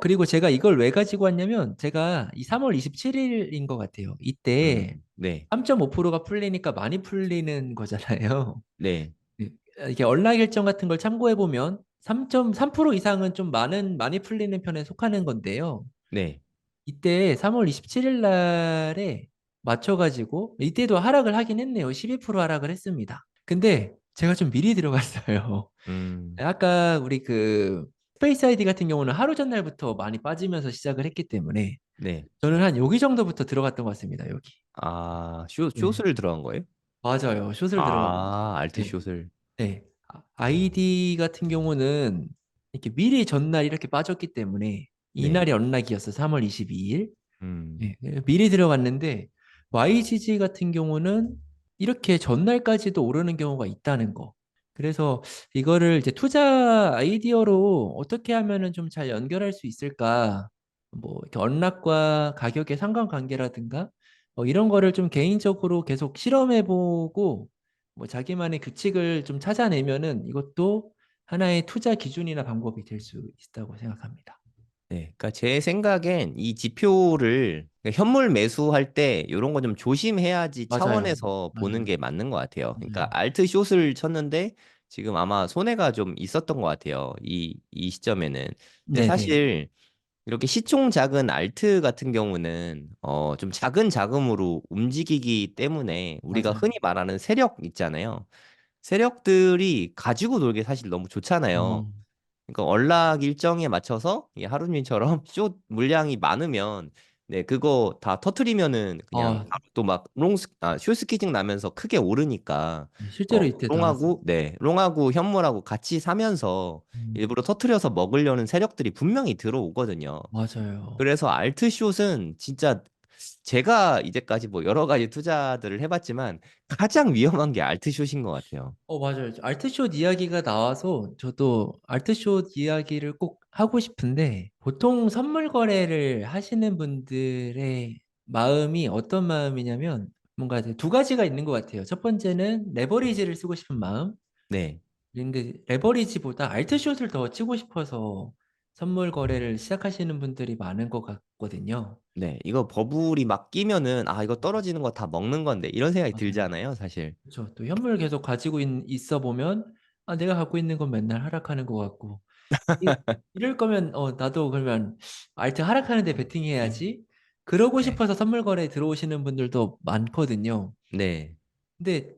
그리고 제가 이걸 왜 가지고 왔냐면 제가 이 3월 27일인 것 같아요. 이때 네. 3.5%가 풀리니까 많이 풀리는 거잖아요. 네. 네. 이게 언락 일정 같은 걸 참고해 보면 3.3% 이상은 좀 많이 풀리는 편에 속하는 건데요. 네. 이때 3월 27일 날에 맞춰가지고 이때도 하락을 하긴 했네요. 12% 하락을 했습니다. 근데 제가 좀 미리 들어갔어요. 음. 아까 우리 그 스페이스 아이디 같은 경우는 하루 전날부터 많이 빠지면서 시작을 했기 때문에 네. 저는 한 여기 정도부터 들어갔던 것 같습니다. 여기. 아, 네. 숏을 들어간 거예요? 맞아요. 숏을 들어간 거죠. 아, 알트 네. 숏을. 네. 아이디 같은 경우는 이렇게 미리 전날 이렇게 빠졌기 때문에 네. 이날이 언락이었어. 3월 22일. 음. 네, 미리 들어갔는데 YGG 같은 경우는 이렇게 전날까지도 오르는 경우가 있다는 거. 그래서 이거를 이제 투자 아이디어로 어떻게 하면은 좀 잘 연결할 수 있을까? 뭐 이렇게 언락과 가격의 상관관계라든가 이런 거를 좀 개인적으로 계속 실험해보고 뭐 자기만의 규칙을 좀 찾아내면은 이것도 하나의 투자 기준이나 방법이 될 수 있다고 생각합니다. 네, 그러니까 제 생각엔 이 지표를 그러니까 현물 매수할 때 이런 거 좀 조심해야지 맞아요. 차원에서 보는 맞아요. 게 맞는 것 같아요. 그러니까 맞아요. 알트 숏을 쳤는데 지금 아마 손해가 좀 있었던 것 같아요. 이 시점에는. 근데 네네. 사실 이렇게 시총 작은 알트 같은 경우는 좀 작은 자금으로 움직이기 때문에 우리가 맞아요. 흔히 말하는 세력 있잖아요. 세력들이 가지고 놀기 사실 너무 좋잖아요. 어, 그러니까 월락 일정에 맞춰서 이 하루님처럼 숏 물량이 많으면 네 그거 다 터트리면은 그냥 아, 또 막 숏스키징 나면서 크게 오르니까 실제로 이때 나왔어요. 롱하고 현물하고 같이 사면서 음, 일부러 터트려서 먹으려는 세력들이 분명히 들어오거든요. 맞아요. 그래서 알트숏은 진짜 제가 이제까지 뭐 여러 가지 투자들을 해봤지만 가장 위험한 게 알트숏인 것 같아요. 맞아요. 알트숏 이야기가 나와서 저도 알트숏 이야기를 꼭 하고 싶은데 보통 선물 거래를 하시는 분들의 마음이 어떤 마음이냐면 뭔가 이제 두 가지가 있는 것 같아요. 첫 번째는 레버리지를 쓰고 싶은 마음. 네. 근데 레버리지보다 알트숏을 더 치고 싶어서 선물 거래를 시작하시는 분들이 많은 것 같거든요. 네, 이거 버블이 막 끼면은 아 이거 떨어지는 거 다 먹는 건데 이런 생각이 맞아요. 들잖아요, 사실. 그렇죠. 또 현물 계속 가지고 있어 보면 내가 갖고 있는 건 맨날 하락하는 것 같고 이, 이럴 거면 나도 그러면 알트 하락하는데 베팅해야지. 그러고 네. 싶어서 선물 거래에 들어오시는 분들도 많거든요. 네, 근데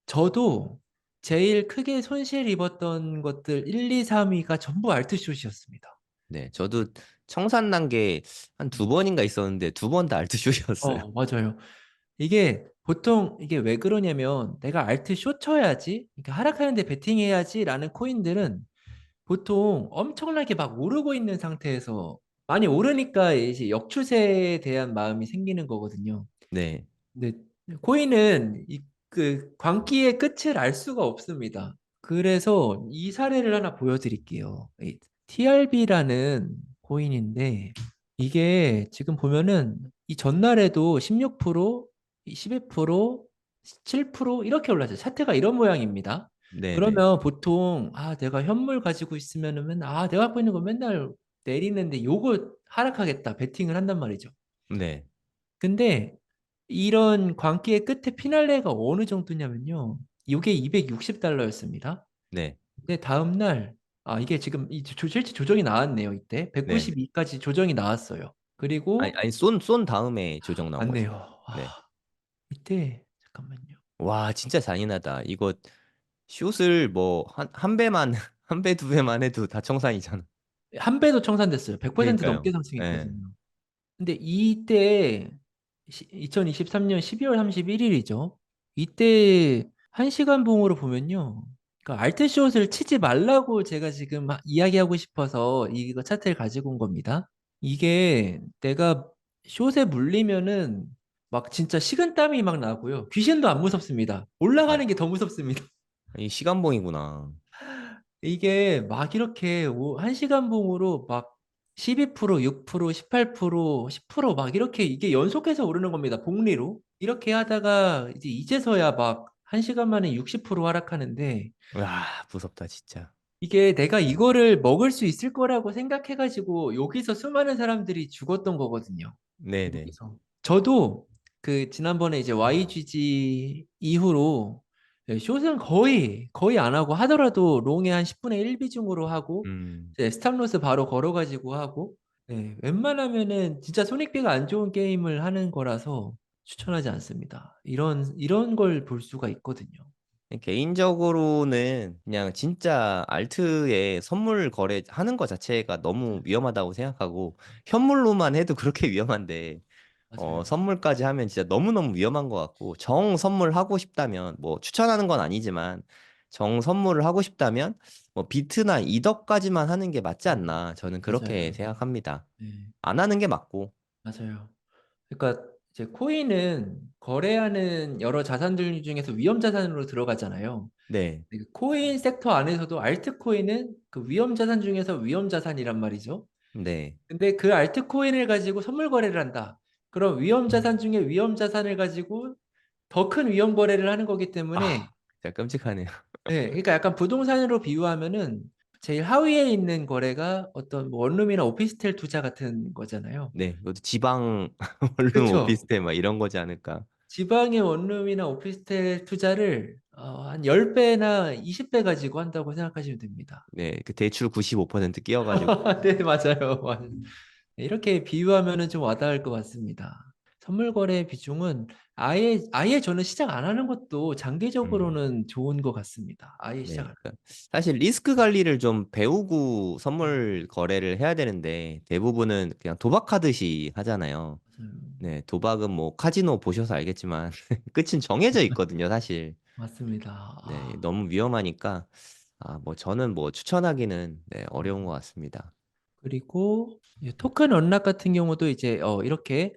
저도 제일 크게 손실 입었던 것들 1, 2, 3위가 전부 알트숏이었습니다. 네, 저도 청산 난 게 한 두 번인가 있었는데 두 번 다 알트쇼였어요. 맞아요. 이게 보통 이게 왜 그러냐면 내가 알트 숏 쳐야지, 그러니까 하락하는데 베팅해야지라는 코인들은 보통 엄청나게 막 오르고 있는 상태에서 많이 오르니까 이제 역추세에 대한 마음이 생기는 거거든요. 네, 근데 코인은 그 광기의 끝을 알 수가 없습니다. 그래서 이 사례를 하나 보여드릴게요. TRB라는 코인인데 이게 지금 보면은 이 전날에도 16%, 12%, 7% 이렇게 올랐어요. 차트가 이런 모양입니다. 네, 네, 그러면 보통 내가 현물 가지고 있으면은 맨날 내가 갖고 있는 거 맨날 내리는데 요거 하락하겠다 베팅을 한단 말이죠. 네, 근데 이런 광기의 끝에 피날레가 어느 정도냐면요. 이게 260달러였습니다. 네, 근데 다음날, 이게 지금 실제 조정이 나왔네요. 이때. 네. 네. 192까지 조정이 나왔어요. 아니, 그리고, 아니 쏜 다음에 조정 나온 거죠. 맞네요. 네. 이때, 잠깐만요. 와, 진짜 잔인하다. 이거 숏을 뭐 한 배만 한 배 두 배만 해도 다 청산이잖아. 한 배도 청산됐어요. 100% 넘게 그러니까요. 네, 상승했거든요. 근데 이때 2023년 12월 31일이죠. 이때 1시간 봉으로 보면요. 그러니까 알트숏을 치지 말라고 제가 지금 이야기하고 싶어서 이거 차트를 가지고 온 겁니다. 이게 내가 숏에 물리면은 막 진짜 식은땀이 막 나고요. 귀신도 안 무섭습니다. 아, 올라가는 게 더 무섭습니다. 이 시간봉이구나. 이게 막 이렇게 1시간 봉으로 막 12%, 6%, 18%, 10%막 이렇게 이게 연속해서 오르는 겁니다. 복리로. 이렇게 하다가 이제서야 막 1시간 만에 60% 하락하는데 와, 무섭다 진짜. 이게 내가 이거를 먹을 수 있을 거라고 생각해가지고 여기서 수많은 사람들이 죽었던 거거든요. 네, 네, 여기서. 저도 그 지난번에 이제 YGG 이후로 숏은 거의 안 하고 하더라도 롱에 한 10분의 1 비중으로 하고 음. 이제 스탑로스 바로 걸어가지고 하고 웬만하면은 진짜 손익비가 안 좋은 게임을 하는 거라서 추천하지 않습니다. 이런 걸 볼 수가 있거든요. 개인적으로는 그냥 진짜 알트에 선물 거래하는 것 자체가 너무 위험하다고 생각하고 현물로만 해도 그렇게 위험한데 맞아요. 선물까지 하면 진짜 너무너무 위험한 것 같고 정 선물하고 싶다면 뭐 추천하는 건 아니지만 정 선물을 하고 싶다면 뭐 비트나 이더까지만 하는 게 맞지 않나 저는 그렇게 맞아요. 생각합니다. 네, 안 하는 게 맞고. 맞아요. 그러니까 이제 코인은 거래하는 여러 자산들 중에서 위험 자산으로 들어가잖아요. 네, 그 코인 섹터 안에서도 알트코인은 그 위험 자산 중에서 위험 자산이란 말이죠. 네. 근데 그 알트코인을 가지고 선물 거래를 한다. 그럼 위험 자산 중에 위험 자산을 가지고 더 큰 위험 거래를 하는 거기 때문에, 아, 진짜 끔찍하네요. 네, 그러니까 약간 부동산으로 비유하면은 제일 하위에 있는 거래가 어떤 뭐 원룸이나 오피스텔 투자 같은 거잖아요. 네, 이것도 지방 원룸 그렇죠. 오피스텔 막 이런 거지 않을까. 지방의 원룸이나 오피스텔 투자를 한 10배나 20배 가지고 한다고 생각하시면 됩니다. 네, 그 대출 95% 끼워가지고. 네, 맞아요. 맞아요. 이렇게 비유하면은 좀 와닿을 것 같습니다. 선물 거래 비중은 아예 저는 시작 안 하는 것도 음, 장기적으로는 좋은 것 같습니다. 아예 시작 네. 안. 그러니까 사실 리스크 관리를 좀 배우고 선물 거래를 해야 되는데 대부분은 그냥 도박하듯이 하잖아요. 맞아요. 네, 도박은 뭐 카지노 보셔서 알겠지만 끝은 정해져 있거든요, 사실. 맞습니다. 네, 너무 위험하니까 뭐 저는 뭐 추천하기는 네, 어려운 것 음. 같습니다. 그리고 이 토큰 언락 같은 경우도 이제 이렇게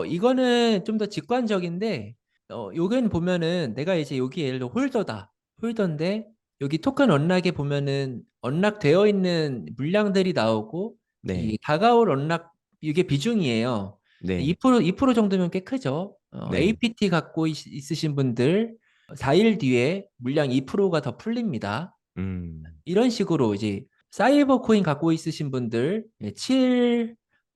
이거는 좀 더 직관적인데 요건 보면은 내가 이제 여기 예를 들어 홀더다. 홀더인데 여기 토큰 언락에 보면은 언락되어 있는 물량들이 나오고 네, 이 다가올 언락 이게 비중이에요. 네, 2% 정도면 꽤 크죠. 네, APT 갖고 있으신 분들 4일 뒤에 물량 2%가 더 풀립니다. 이런 식으로 이제 사이버 코인 갖고 있으신 분들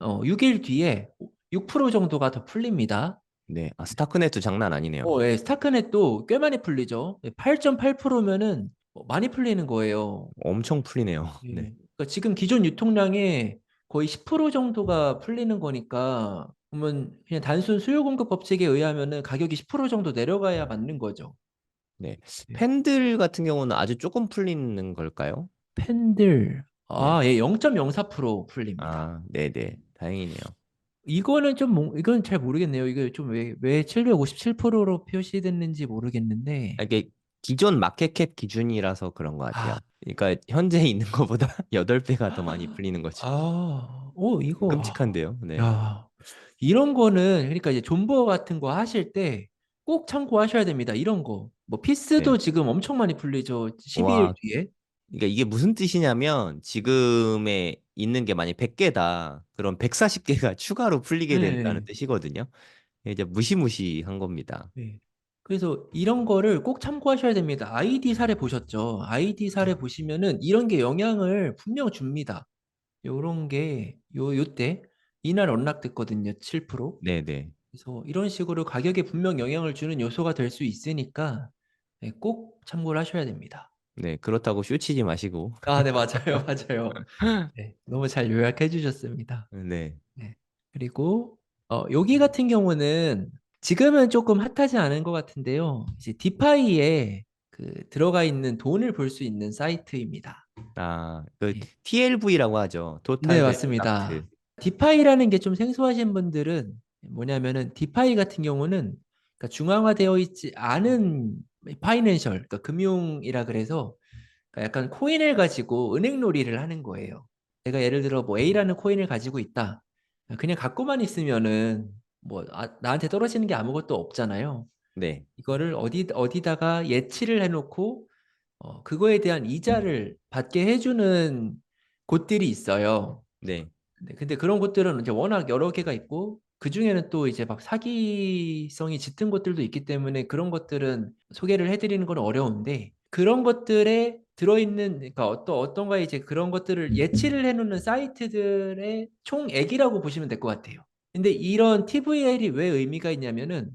6일 뒤에 6% 정도가 더 풀립니다. 네. 스타크네트 장난 아니네요. 예, 스타크넷도 꽤 많이 풀리죠. 8.8%면은 많이 풀리는 거예요. 엄청 풀리네요. 네, 예. 그러니까 지금 기존 유통량의 거의 10% 정도가 풀리는 거니까 그러면 그냥 단순 수요 공급 법칙에 의하면은 가격이 10% 정도 내려가야 맞는 거죠. 네. 예. 팬들 같은 경우는 아주 조금 풀리는 걸까요? 팬들 네. 예, 0.04% 풀립니다. 네, 네. 다행이네요. 이거는 이건 잘 모르겠네요. 이거 좀 왜 757%로 표시됐는지 모르겠는데. 이게 기존 마켓캡 기준이라서 그런 것 같아요. 아, 그러니까 현재 있는 것보다 8배가 더 많이 풀리는 거죠. 이거, 끔찍한데요. 네. 야, 이런 거는, 그러니까 이제 존버 같은 거 하실 때 꼭 참고하셔야 됩니다. 이런 거. 뭐, 네. 피스도 지금 엄청 많이 풀리죠. 12일 와, 뒤에. 그러니까 이게 무슨 뜻이냐면 지금에 있는 게 만약 100개다. 그럼 140개가 추가로 풀리게 된다는 네. 뜻이거든요. 이제 무시무시한 겁니다. 네. 그래서 이런 거를 꼭 참고하셔야 됩니다. 아이디 사례 보셨죠? 아이디 사례 보시면은 이런 게 영향을 분명 줍니다. 요런 게 요때 이날 언락됐거든요. 7%. 네, 네. 그래서 이런 식으로 가격에 분명 영향을 주는 요소가 될 수 있으니까 네, 꼭 참고를 하셔야 됩니다. 네, 그렇다고 쇼치지 마시고. 네, 맞아요. 맞아요. 네, 너무 잘 요약해 주셨습니다. 네. 네. 그리고 여기 같은 경우는 지금은 조금 핫하지 않은 것 같은데요. 이제 디파이에 그 들어가 있는 돈을 볼 수 있는 사이트입니다. 그 예. TLV라고 하죠. 네, 토탈 밸류 락트. 맞습니다. 디파이라는 게 좀 생소하신 분들은 뭐냐면은 디파이 같은 경우는 그러니까 중앙화되어 있지 않은 파이낸셜, 그러니까 금융이라 그래서 그러니까 약간 코인을 가지고 은행 놀이를 하는 거예요. 내가 예를 들어 뭐 A라는 코인을 가지고 있다. 그냥 갖고만 있으면은 뭐 나한테 떨어지는 게 아무것도 없잖아요. 네, 이거를 어디다가 예치를 해놓고 그거에 대한 이자를 받게 해주는 곳들이 있어요. 네, 근데 그런 곳들은 이제 워낙 여러 개가 있고 그 중에는 또 이제 막 사기성이 짙은 것들도 있기 때문에 그런 것들은 소개를 해드리는 건 어려운데 그런 것들에 들어있는 그러니까 어떤가 이제 그런 것들을 예치를 해놓는 사이트들의 총액이라고 보시면 될 것 같아요. 근데 이런 TVL이 왜 의미가 있냐면은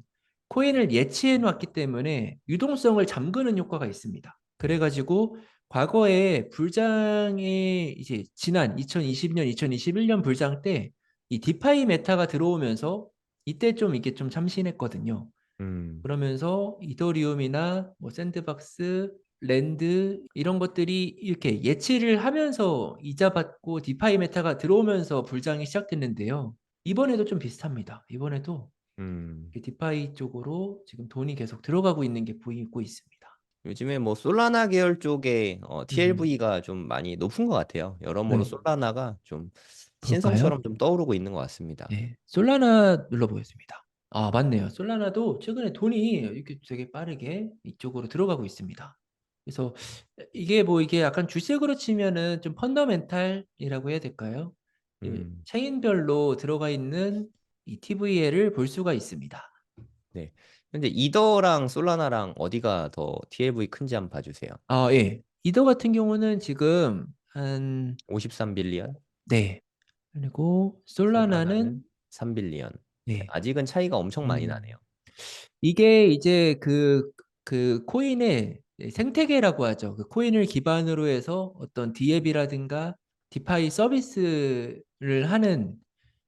코인을 예치해 놨기 때문에 유동성을 잠그는 효과가 있습니다. 그래가지고 과거에 불장에 이제 지난 2020년, 2021년 불장 때 이 디파이 메타가 들어오면서 이때 좀 이게 좀 참신했거든요. 음, 그러면서 이더리움이나 뭐 샌드박스, 랜드 이런 것들이 이렇게 예치를 하면서 이자 받고 디파이 메타가 들어오면서 불장이 시작됐는데요. 이번에도 좀 비슷합니다. 이번에도 음. 디파이 쪽으로 지금 돈이 계속 들어가고 있는 게 보이고 있습니다. 요즘에 뭐 솔라나 계열 쪽에 음, TLV가 좀 많이 높은 것 같아요. 여러모로 네, 솔라나가 좀 볼까요? 신성처럼 좀 떠오르고 있는 것 같습니다. 네, 솔라나 눌러보겠습니다. 아, 맞네요. 솔라나도 최근에 돈이 이렇게 되게 빠르게 이쪽으로 들어가고 있습니다. 그래서 이게 뭐 이게 약간 주식으로 치면은 좀 펀더멘탈이라고 해야 될까요? 이 음, 체인별로 들어가 있는 이 TVL을 볼 수가 있습니다. 네. 근데 이더랑 솔라나랑 어디가 더 TLV 큰지 한번 봐주세요. 아, 예. 이더 같은 경우는 지금 한 53빌리언, 네. 그리고 솔라나는 솔라나는 3빌리언. 네. 아직은 차이가 엄청 많이 나네요. 음. 이게 이제 그 코인의 생태계라고 하죠. 그 코인을 기반으로 해서 어떤 디앱이라든가 디파이 서비스를 하는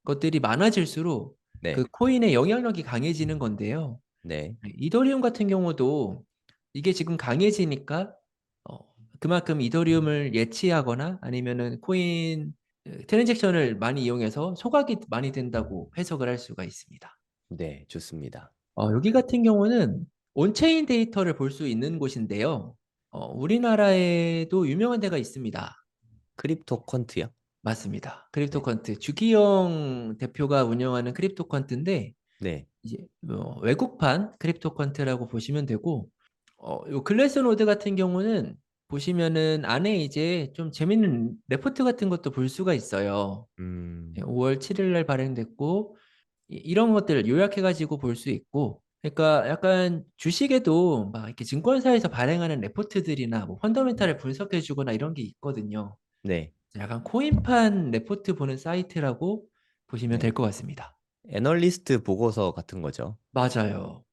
것들이 많아질수록 그 네, 코인의 영향력이 강해지는 건데요. 네, 네, 이더리움 같은 경우도 이게 지금 강해지니까 어, 그만큼 이더리움을 예치하거나 아니면은 코인 트랜잭션을 많이 이용해서 소각이 많이 된다고 해석을 할 수가 있습니다. 네, 좋습니다. 여기 같은 경우는 온체인 데이터를 볼 수 있는 곳인데요. 우리나라에도 유명한 데가 있습니다. 크립토 퀀트요? 맞습니다. 네, 크립토컨트. 주기영 대표가 운영하는 크립토컨트인데 네, 이제 뭐 외국판 크립토컨트라고 보시면 되고 요 글래스노드 같은 경우는 보시면은 안에 이제 좀 재밌는 레포트 같은 것도 볼 수가 있어요. 음, 5월 7일 날 발행됐고 이런 것들을 요약해가지고 볼 수 있고, 그러니까 약간 주식에도 막 이렇게 증권사에서 발행하는 레포트들이나 뭐 펀더멘탈을 분석해주거나 이런 게 있거든요. 네, 약간 코인판 레포트 보는 사이트라고 보시면 네. 될 것 같습니다. 애널리스트 보고서 같은 거죠. 맞아요.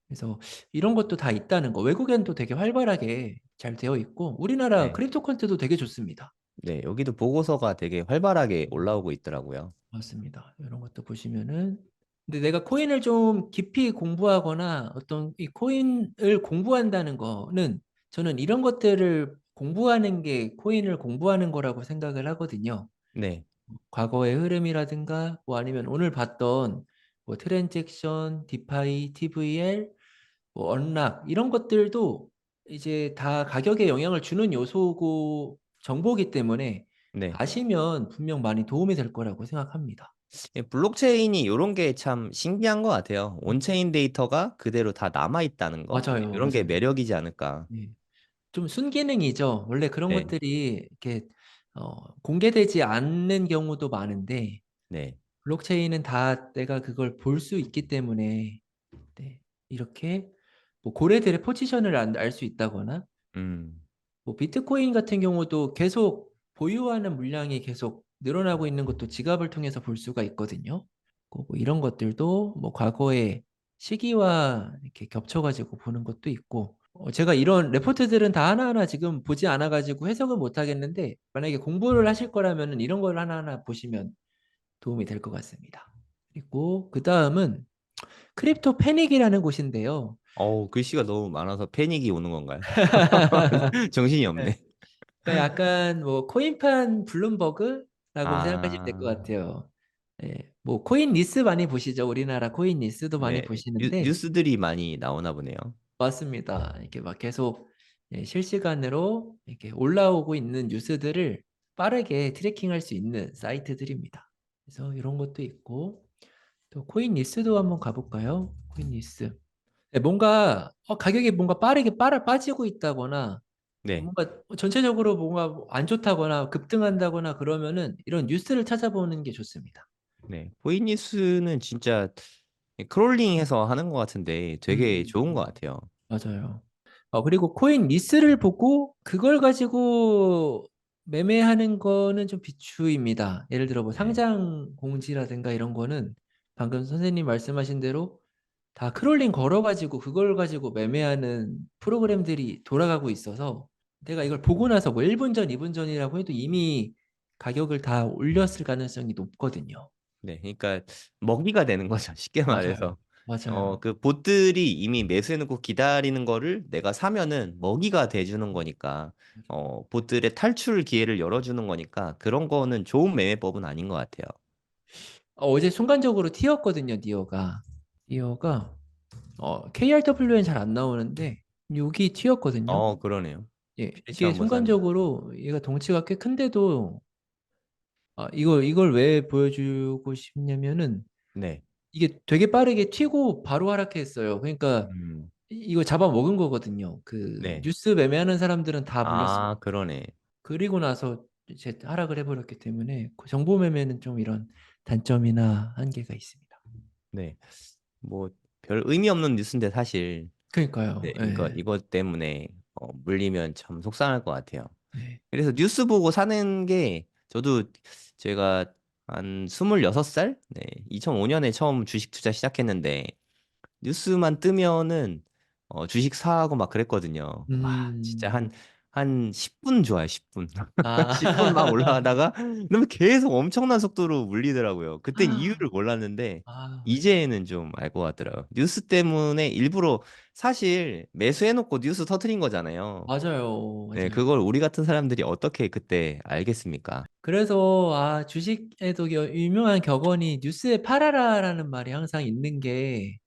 그래서 이런 것도 다 있다는 거. 외국엔도 되게 활발하게 잘 되어 있고, 우리나라 네. 크립토 컨트도 되게 좋습니다. 네, 여기도 보고서가 되게 활발하게 올라오고 있더라고요. 맞습니다. 이런 것도 보시면은 근데 내가 코인을 좀 깊이 공부하거나 어떤 이 코인을 공부한다는 거는 저는 이런 것들을 공부하는 게 코인을 공부하는 거라고 생각을 하거든요. 네, 과거의 흐름이라든가 뭐 아니면 오늘 봤던 뭐 트랜잭션, 디파이, TVL, 뭐 언락 이런 것들도 이제 다 가격에 영향을 주는 요소고 정보기 때문에 네. 아시면 분명 많이 도움이 될 거라고 생각합니다. 예, 블록체인이 이런 게 참 신기한 것 같아요. 온체인 데이터가 그대로 다 남아있다는 거? 맞아요, 이런 게 맞아요. 매력이지 않을까. 예. 좀 순기능이죠. 원래 그런 네, 것들이 이렇게 공개되지 않는 경우도 많은데 네. 블록체인은 다 내가 그걸 볼 수 있기 때문에 네, 이렇게 뭐 고래들의 포지션을 알 수 있다거나 음, 뭐 비트코인 같은 경우도 계속 보유하는 물량이 계속 늘어나고 있는 것도 지갑을 통해서 볼 수가 있거든요. 뭐 이런 것들도 뭐 과거의 시기와 이렇게 겹쳐가지고 보는 것도 있고 제가 이런 레포트들은 다 하나하나 지금 보지 않아가지고 해석은 못 하겠는데 만약에 공부를 하실 거라면 이런 걸 하나하나 보시면 도움이 될 것 같습니다. 그리고 그 다음은 크립토 패닉이라는 곳인데요. 글씨가 너무 많아서 패닉이 오는 건가요? 정신이 없네. 그러니까 약간 뭐 코인판 블룸버그라고 생각하시면 될 것 아, 같아요. 예, 뭐 코인 리스 많이 보시죠. 우리나라 코인 리스도 많이 네. 보시는데 뉴스들이 많이 나오나 보네요. 맞습니다. 이렇게 막 계속 실시간으로 이렇게 올라오고 있는 뉴스들을 빠르게 트래킹할 수 있는 사이트들입니다. 그래서 이런 것도 있고 또 코인 리스도 한번 가볼까요? 코인 리스. 네, 뭔가 가격이 뭔가 빠르게 빠지고 있다거나 네, 뭔가 전체적으로 뭔가 안 좋다거나 급등한다거나 그러면은 이런 뉴스를 찾아보는 게 좋습니다. 네. 코인 뉴스는 진짜 크롤링해서 하는 것 같은데 되게 좋은 것 같아요. 맞아요. 그리고 코인 리스를 보고 그걸 가지고 매매하는 거는 좀 비추입니다. 예를 들어 뭐 네, 상장 공지라든가 이런 거는 방금 선생님 말씀하신 대로 다 크롤링 걸어가지고 그걸 가지고 매매하는 프로그램들이 돌아가고 있어서 내가 이걸 보고 나서 뭐 1분 전, 2분 전이라고 해도 이미 가격을 다 올렸을 가능성이 높거든요. 네. 그러니까 먹이가 되는 거죠. 쉽게 맞아요. 말해서. 맞아요. 그 봇들이 이미 매수해놓고 기다리는 거를 내가 사면은 먹이가 돼주는 거니까, 봇들의 탈출 기회를 열어주는 거니까 그런 거는 좋은 매매법은 아닌 것 같아요. 어제 순간적으로 튀었거든요, 니어가. 니어가 KRW는 잘 안 나오는데 여기 튀었거든요. 그러네요. 예, 필치 이게 한번 샀네. 순간적으로 얘가 덩치가 꽤 큰데도 이걸 왜 보여주고 싶냐면은 네. 이게 되게 빠르게 튀고 바로 하락했어요. 그러니까 음. 이거 잡아먹은 거거든요. 그 네. 뉴스 매매하는 사람들은 다 물렸어요. 아, 그러네. 그리고 나서 이제 하락을 해버렸기 때문에 그 정보 매매는 좀 이런 단점이나 한계가 있습니다. 네. 뭐 별 의미 없는 뉴스인데 사실 네, 그러니까요. 이거 예. 이것 때문에 물리면 참 속상할 것 같아요. 네. 그래서 뉴스 보고 사는 게 저도 제가 한 26살? 네, 2005년에 처음 주식 투자 시작했는데 뉴스만 뜨면은 주식 사고 막 그랬거든요. 와, 진짜 음. 한 10분 좋아요, 10분. 아. 10분 막 올라가다가 그러면 계속 엄청난 속도로 물리더라고요. 그땐 이유를 몰랐는데 맞아요. 이제는 좀 알 것 같더라고요. 뉴스 때문에 일부러 사실 매수해놓고 뉴스 터트린 거잖아요. 맞아요. 네, 맞아요. 그걸 우리 같은 사람들이 어떻게 그때 알겠습니까? 그래서 주식에도 유명한 격언이 뉴스에 팔아라라는 말이 항상 있는 게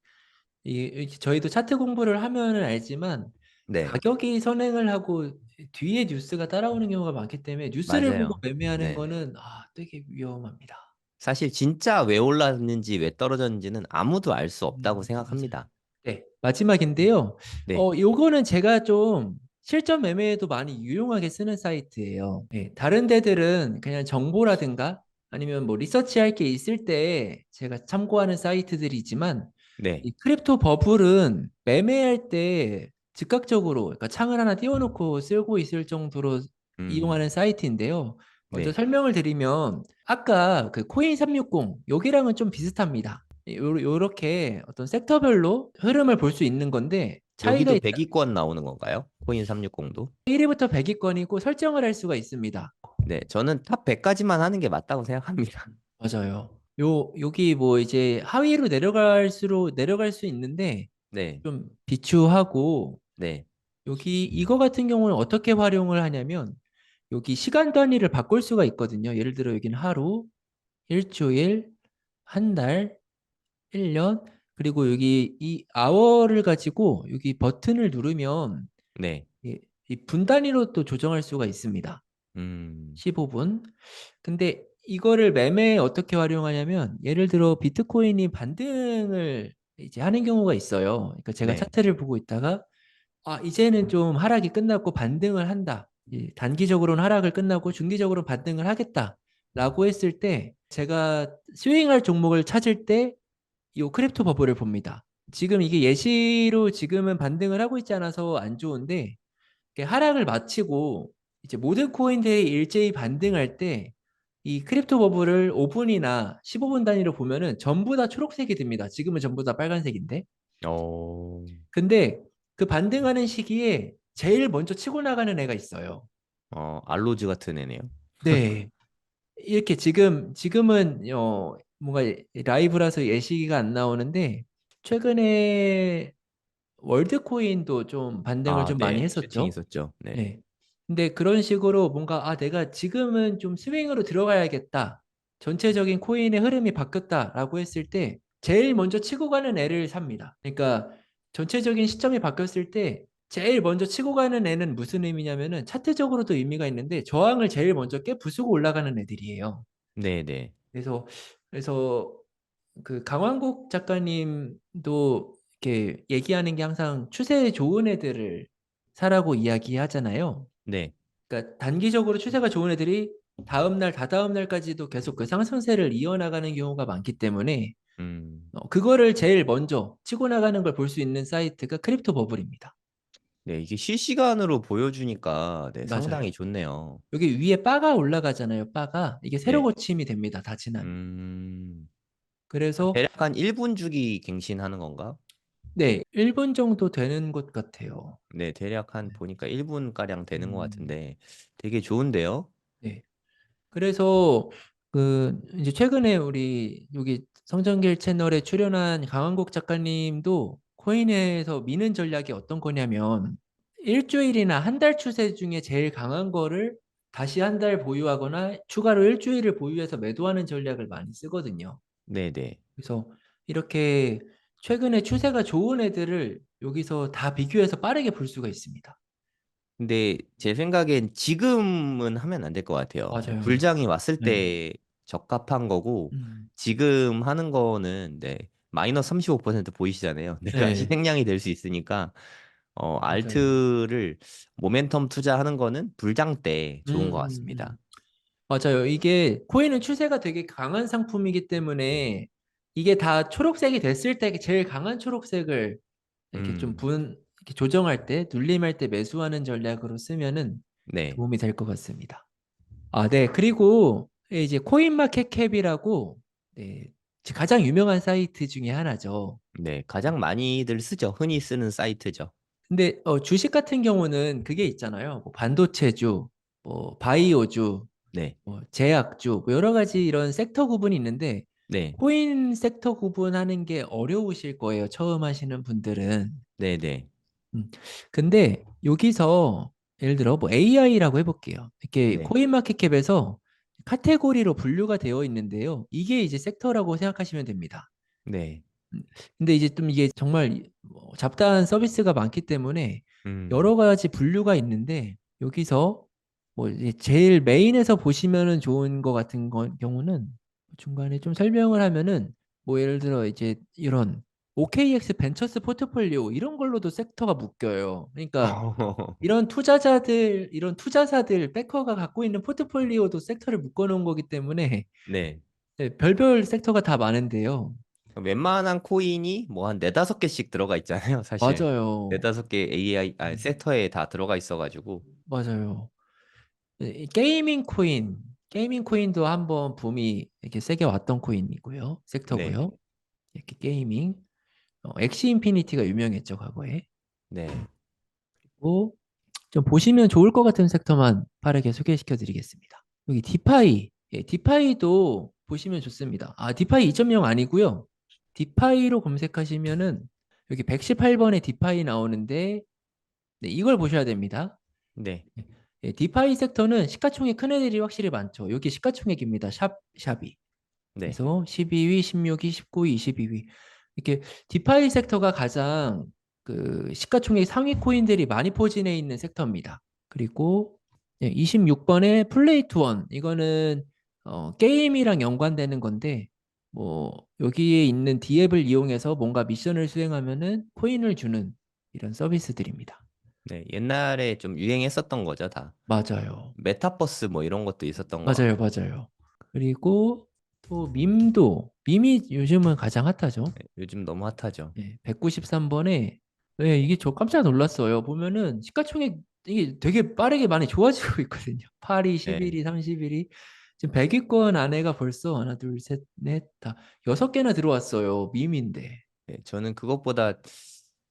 이렇게 저희도 차트 공부를 하면은 알지만 네, 가격이 선행을 하고 뒤에 뉴스가 따라오는 경우가 많기 때문에 뉴스를 보고 맞아요. 매매하는 네. 거는 되게 위험합니다. 사실 진짜 왜 올랐는지 왜 떨어졌는지는 아무도 알 수 없다고 맞아요. 생각합니다. 네, 마지막인데요. 네, 요거는 제가 좀 실전 매매에도 많이 유용하게 쓰는 사이트예요. 네, 다른 데들은 그냥 정보라든가 아니면 뭐 리서치 할 게 있을 때 제가 참고하는 사이트들이지만 네, 이 크립토 버블은 매매할 때 즉각적으로 그러니까 창을 하나 띄워놓고 쓰고 있을 정도로 음, 이용하는 사이트인데요. 먼저 네. 설명을 드리면 아까 그 코인 360 여기랑은 좀 비슷합니다. 요렇게 어떤 섹터별로 흐름을 볼 수 있는 건데 차이가 여기도 있다. 100위권 나오는 건가요? 코인 360도? 1위부터 100위권이고 설정을 할 수가 있습니다. 네, 저는 탑 100까지만 하는 게 맞다고 생각합니다. 맞아요. 여기 뭐 이제 하위로 내려갈수록 내려갈 수 있는데 네, 좀 비추하고 네, 여기 이거 같은 경우는 어떻게 활용을 하냐면 여기 시간 단위를 바꿀 수가 있거든요. 예를 들어 여기는 하루, 일주일, 한 달, 1년, 그리고 여기 이 아워를 가지고 여기 버튼을 누르면 네, 이 분 단위로 또 조정할 수가 있습니다. 음, 15분. 근데 이거를 매매에 어떻게 활용하냐면 예를 들어 비트코인이 반등을 이제 하는 경우가 있어요. 그러니까 제가 네, 차트를 보고 있다가 이제는 좀 하락이 끝났고 반등을 한다. 단기적으로는 하락을 끝나고 중기적으로는 반등을 하겠다. 라고 했을 때 제가 스윙할 종목을 찾을 때 이 크립토 버블을 봅니다. 지금 이게 예시로 지금은 반등을 하고 있지 않아서 안 좋은데 이렇게 하락을 마치고 이제 모든 코인들이 일제히 반등할 때 이 크립토 버블을 5분이나 15분 단위로 보면은 전부 다 초록색이 됩니다. 지금은 전부 다 빨간색인데. 어, 근데 그 반등하는 시기에 제일 먼저 치고 나가는 애가 있어요. 알로즈 같은 애네요. 네. 이렇게 지금은 뭔가 라이브라서 예시가 안 나오는데 최근에 월드코인도 좀 반등을 아, 좀 많이 네, 슈팅 했었죠. 있었죠. 네, 네. 근데 그런 식으로 뭔가 내가 지금은 좀 스윙으로 들어가야겠다. 전체적인 코인의 흐름이 바뀌었다라고 했을 때 제일 먼저 치고 가는 애를 삽니다. 그러니까 전체적인 시점이 바뀌었을 때 제일 먼저 치고 가는 애는 무슨 의미냐면은 차트적으로도 의미가 있는데 저항을 제일 먼저 깨 부수고 올라가는 애들이에요. 네, 네, 그래서 그 강환국 작가님도 이렇게 얘기하는 게 항상 추세 좋은 애들을 사라고 이야기하잖아요. 네, 그러니까 단기적으로 추세가 좋은 애들이 다음 날, 다다음 날까지도 계속 그 상승세를 이어나가는 경우가 많기 때문에 그거를 제일 먼저 치고 나가는 걸 볼 수 있는 사이트가 크립토 버블입니다. 네, 이게 실시간으로 보여주니까 네, 상당히 맞아요. 좋네요. 여기 위에 바가 올라가잖아요. 바가 이게 세로 네, 고침이 됩니다. 다 지나면. 음, 그래서 대략 한 1분 주기 갱신하는 건가? 네, 1분 정도 되는 것 같아요. 네, 대략 한 보니까 1분 가량 되는 것 음, 같은데 되게 좋은데요? 네. 그래서 그 이제 최근에 우리 여기 성정길 채널에 출연한 강한국 작가님도 코인에서 미는 전략이 어떤 거냐면 일주일이나 한 달 추세 중에 제일 강한 거를 다시 한 달 보유하거나 추가로 일주일을 보유해서 매도하는 전략을 많이 쓰거든요. 네, 네. 그래서 이렇게 최근에 추세가 좋은 애들을 여기서 다 비교해서 빠르게 볼 수가 있습니다. 근데 제 생각엔 지금은 하면 안 될 것 같아요. 맞아요. 불장이 왔을 네. 때 적합한 거고, 음. 지금 하는 거는, 네, 마이너스 35% 보이시잖아요. 내가 네. 희생양이 될 수 있으니까, 맞아요. 알트를 모멘텀 투자하는 거는 불장 때 좋은 것 음, 같습니다. 맞아요. 이게 코인은 추세가 되게 강한 상품이기 때문에 이게 다 초록색이 됐을 때 제일 강한 초록색을 이렇게 좀 음, 이렇게 조정할 때, 눌림할 때 매수하는 전략으로 쓰면은 네, 도움이 될 것 같습니다. 아, 네. 그리고 이제 코인마켓캡이라고 네, 가장 유명한 사이트 중에 하나죠. 네, 가장 많이들 쓰죠. 흔히 쓰는 사이트죠. 근데 주식 같은 경우는 그게 있잖아요. 뭐 반도체주, 뭐 바이오주, 네, 뭐 제약주, 뭐 여러 가지 이런 섹터 구분이 있는데 네, 코인 섹터 구분하는 게 어려우실 거예요. 처음 하시는 분들은. 네, 네, 음. 근데 여기서 예를 들어 뭐 AI라고 해볼게요. 이렇게 네, 코인마켓캡에서 카테고리로 분류가 되어 있는데요. 이게 이제 섹터라고 생각하시면 됩니다. 네, 음, 근데 이제 좀 이게 정말 뭐 잡다한 서비스가 많기 때문에 음, 여러 가지 분류가 있는데 여기서 뭐 이제 제일 메인에서 보시면은 좋은 것 같은 경우는 중간에 좀 설명을 하면은 뭐 예를 들어 이제 이런 OKX 벤처스 포트폴리오 이런 걸로도 섹터가 묶여요. 그러니까 이런 투자사들 백커가 갖고 있는 포트폴리오도 섹터를 묶어놓은 거기 때문에 네. 네, 별별 섹터가 다 많은데요. 웬만한 코인이 뭐 한 네다섯 개씩 들어가 있잖아요, 사실. 맞아요. 네다섯 개 AI, 음, 섹터에 다 들어가 있어가지고. 맞아요. 이 게이밍 코인도 한번 붐이 이렇게 세게 왔던 코인이고요. 네, 섹터고요. 이렇게 게이밍, 엑시 인피니티가 유명했죠, 과거에. 네, 그리고 좀 보시면 좋을 것 같은 섹터만 빠르게 소개시켜 드리겠습니다. 여기 디파이, 예, 디파이도 보시면 좋습니다. 아, 디파이 2.0 아니고요. 디파이로 검색하시면은 여기 118번에 디파이 나오는데 네, 이걸 보셔야 됩니다. 네, 예, 디파이 섹터는 시가총액 큰 애들이 확실히 많죠. 여기 시가총액입니다. 샵이. 네, 그래서 12위, 16위, 19위, 22위. 이렇게 디파이 섹터가 가장 그 시가총액 상위 코인들이 많이 포진해 있는 섹터입니다. 그리고 26번에 플레이 투 원. 이거는 게임이랑 연관되는 건데 뭐 여기에 있는 D앱을 이용해서 뭔가 미션을 수행하면은 코인을 주는 이런 서비스들입니다. 네. 옛날에 좀 유행했었던 거죠, 다. 맞아요. 메타버스 뭐 이런 것도 있었던 것 맞아요, 같고. 맞아요. 그리고 또 밈이 요즘은 가장 핫하죠. 네, 요즘 너무 핫하죠. 193번에 이게 저 깜짝 놀랐어요. 보면은 시가총액 이게 되게 빠르게 많이 좋아지고 있거든요. 8위, 네, 11위, 31위. 지금 100위권 안에가 벌써 하나, 둘, 셋, 넷, 다 6개나 들어왔어요. 밈인데. 네, 저는 그것보다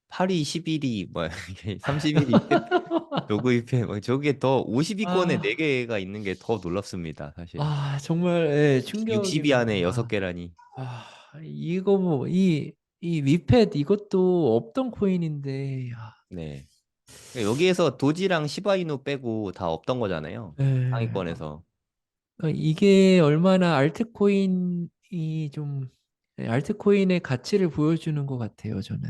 8위, 11위, 뭐, 30위리 조그입회, 뭐 저게 더 50위권에 아, 4개가 있는 게 더 놀랍습니다, 사실. 정말 60위 안에 충격입니다. 6개라니. 아, 이거 뭐, 이 위펫 이것도 없던 코인인데, 네. 여기에서 도지랑 시바이누 빼고 다 없던 거잖아요. 에, 상위권에서. 이게 얼마나 알트코인의 가치를 보여주는 것 같아요, 저는.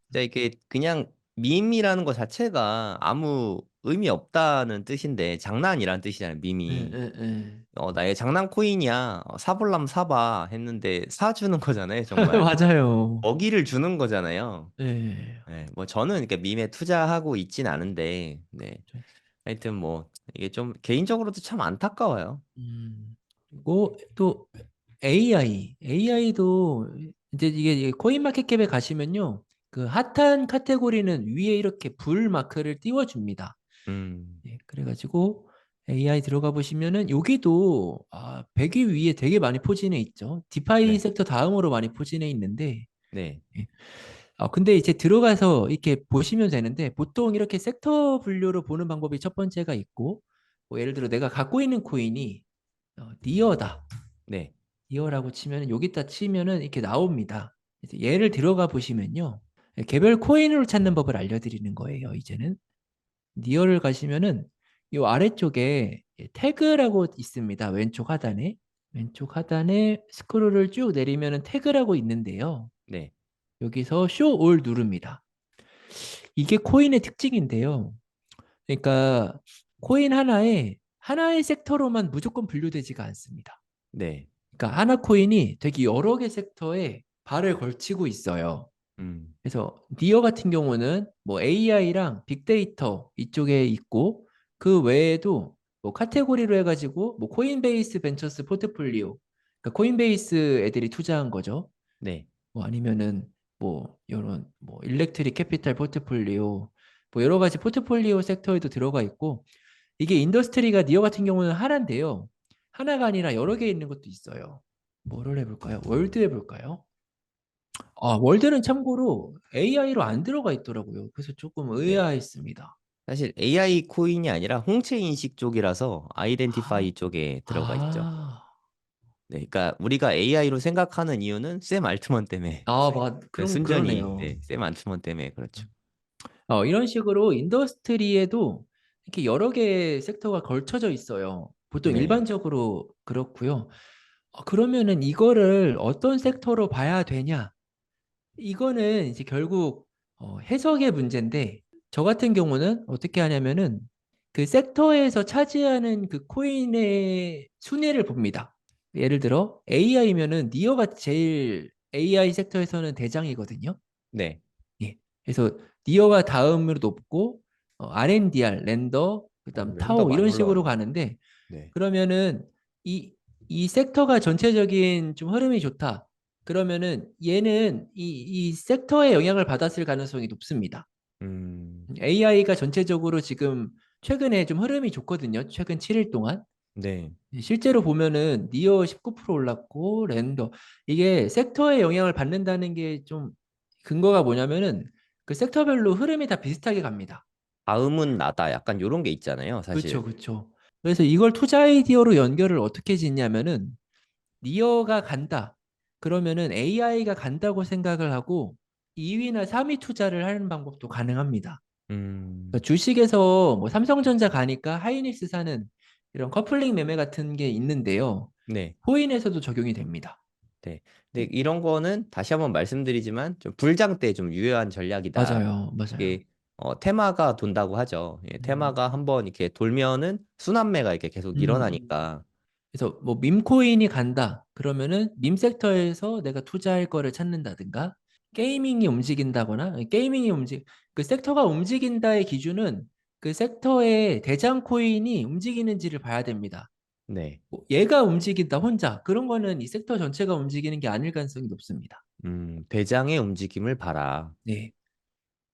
진짜 이게 그냥 밈이라는 것 자체가 아무 의미 없다는 뜻인데 장난이란 뜻이잖아요, 에, 밈이. 에, 에. 나의 장난 코인이야. 사볼람 사봐 했는데 사주는 거잖아요, 정말. 맞아요. 먹이를 주는 거잖아요. 네. 네, 뭐 저는 이렇게 밈에 투자하고 있진 않은데, 네. 하여튼 뭐 이게 좀 개인적으로도 참 안타까워요. 그리고 또 AI도 이제 이게 코인마켓캡에 가시면요. 그 핫한 카테고리는 위에 이렇게 불 마크를 띄워줍니다. 음, 그래가지고 AI 들어가 보시면은 여기도 100위 위에 되게 많이 포진해 있죠. 디파이 네, 섹터 다음으로 많이 포진해 있는데 네, 예. 근데 이제 들어가서 이렇게 보시면 되는데 보통 이렇게 섹터 분류로 보는 방법이 첫 번째가 있고 뭐 예를 들어 내가 갖고 있는 코인이 니어다. 네, 니어라고 치면은 여기다 치면은 이렇게 나옵니다. 이제 얘를 들어가 보시면요. 개별 코인으로 찾는 법을 알려드리는 거예요. 이제는 니어를 가시면은 이 아래쪽에 태그라고 있습니다. 왼쪽 하단에 스크롤을 쭉 내리면은 태그라고 있는데요. 네, 여기서 show all 누릅니다. 이게 코인의 특징인데요. 그러니까 코인 하나의 섹터로만 무조건 분류되지가 않습니다. 네. 그러니까 하나 코인이 되게 여러 개 섹터에 발을 걸치고 있어요. 음. 그래서 니어 같은 경우는 뭐 AI랑 빅데이터 이쪽에 있고 그 외에도 뭐 카테고리로 해가지고 뭐 코인베이스 벤처스 포트폴리오, 그러니까 코인베이스 애들이 투자한 거죠. 네. 뭐 아니면은 뭐 이런 뭐 일렉트릭 캐피탈 포트폴리오, 뭐 여러 가지 포트폴리오 섹터에도 들어가 있고, 이게 인더스트리가 니어 같은 경우는 하나인데요. 하나가 아니라 여러 개 있는 것도 있어요. 뭐를 해볼까요? 월드 해볼까요? 아, 월드는 참고로 AI로 안 들어가 있더라고요. 그래서 조금 네. 의아했습니다. 사실 AI 코인이 아니라 홍채 인식 쪽이라서 아, 아이덴티파이 쪽에 들어가 있죠. 아, 네, 그러니까 우리가 AI로 생각하는 이유는 샘 알트먼 때문에 그 순전히 그러네요. 네, 샘 알트먼 때문에 그렇죠. 이런 식으로 인더스트리에도 이렇게 여러 개의 섹터가 걸쳐져 있어요. 보통 네. 일반적으로 그렇고요. 그러면은 이거를 어떤 섹터로 봐야 되냐? 이거는 이제 결국 해석의 문제인데, 저 같은 경우는 어떻게 하냐면은 그 섹터에서 차지하는 그 코인의 순위를 봅니다. 예를 들어 AI면은 니어가 제일 AI 섹터에서는 대장이거든요. 네. 예. 그래서 니어가 다음으로 높고 RNDR, 랜더, 그다음 랜더 타오 많이 이런 식으로 올라가네. 가는데, 네. 그러면은 이, 이 섹터가 전체적인 좀 흐름이 좋다. 그러면은 얘는 이 섹터에 영향을 받았을 가능성이 높습니다. 음. AI가 전체적으로 지금 최근에 좀 흐름이 좋거든요. 최근 7일 동안. 네. 실제로 보면은 니어 19% 올랐고 랜더, 이게 섹터에 영향을 받는다는 게 좀 근거가 뭐냐면은 그 섹터별로 흐름이 다 비슷하게 갑니다. 다음은 나다. 약간 요런 게 있잖아요, 그렇죠, 사실. 그렇죠. 그래서 이걸 투자 아이디어로 연결을 어떻게 짓냐면은 니어가 간다. 그러면은 AI가 간다고 생각을 하고 2위나 3위 투자를 하는 방법도 가능합니다. 음. 그러니까 주식에서 뭐 삼성전자 가니까 하이닉스 사는 이런 커플링 매매 같은 게 있는데요. 네. 코인에서도 적용이 됩니다. 네. 근데 이런 거는 다시 한번 말씀드리지만 좀 불장 때 좀 유효한 전략이다. 맞아요, 맞아요. 이게 테마가 돈다고 하죠. 예, 음, 테마가 한번 이렇게 돌면은 순환매가 이렇게 계속 음. 일어나니까. 그래서 뭐 밈코인이 간다. 그러면은 밈 섹터에서 내가 투자할 거를 찾는다든가, 게이밍이 움직인다거나, 그 섹터가 움직인다의 기준은 그 섹터의 대장 코인이 움직이는지를 봐야 됩니다. 네. 뭐 얘가 움직인다 혼자, 그런 거는 이 섹터 전체가 움직이는 게 아닐 가능성이 높습니다. 대장의 움직임을 봐라. 네.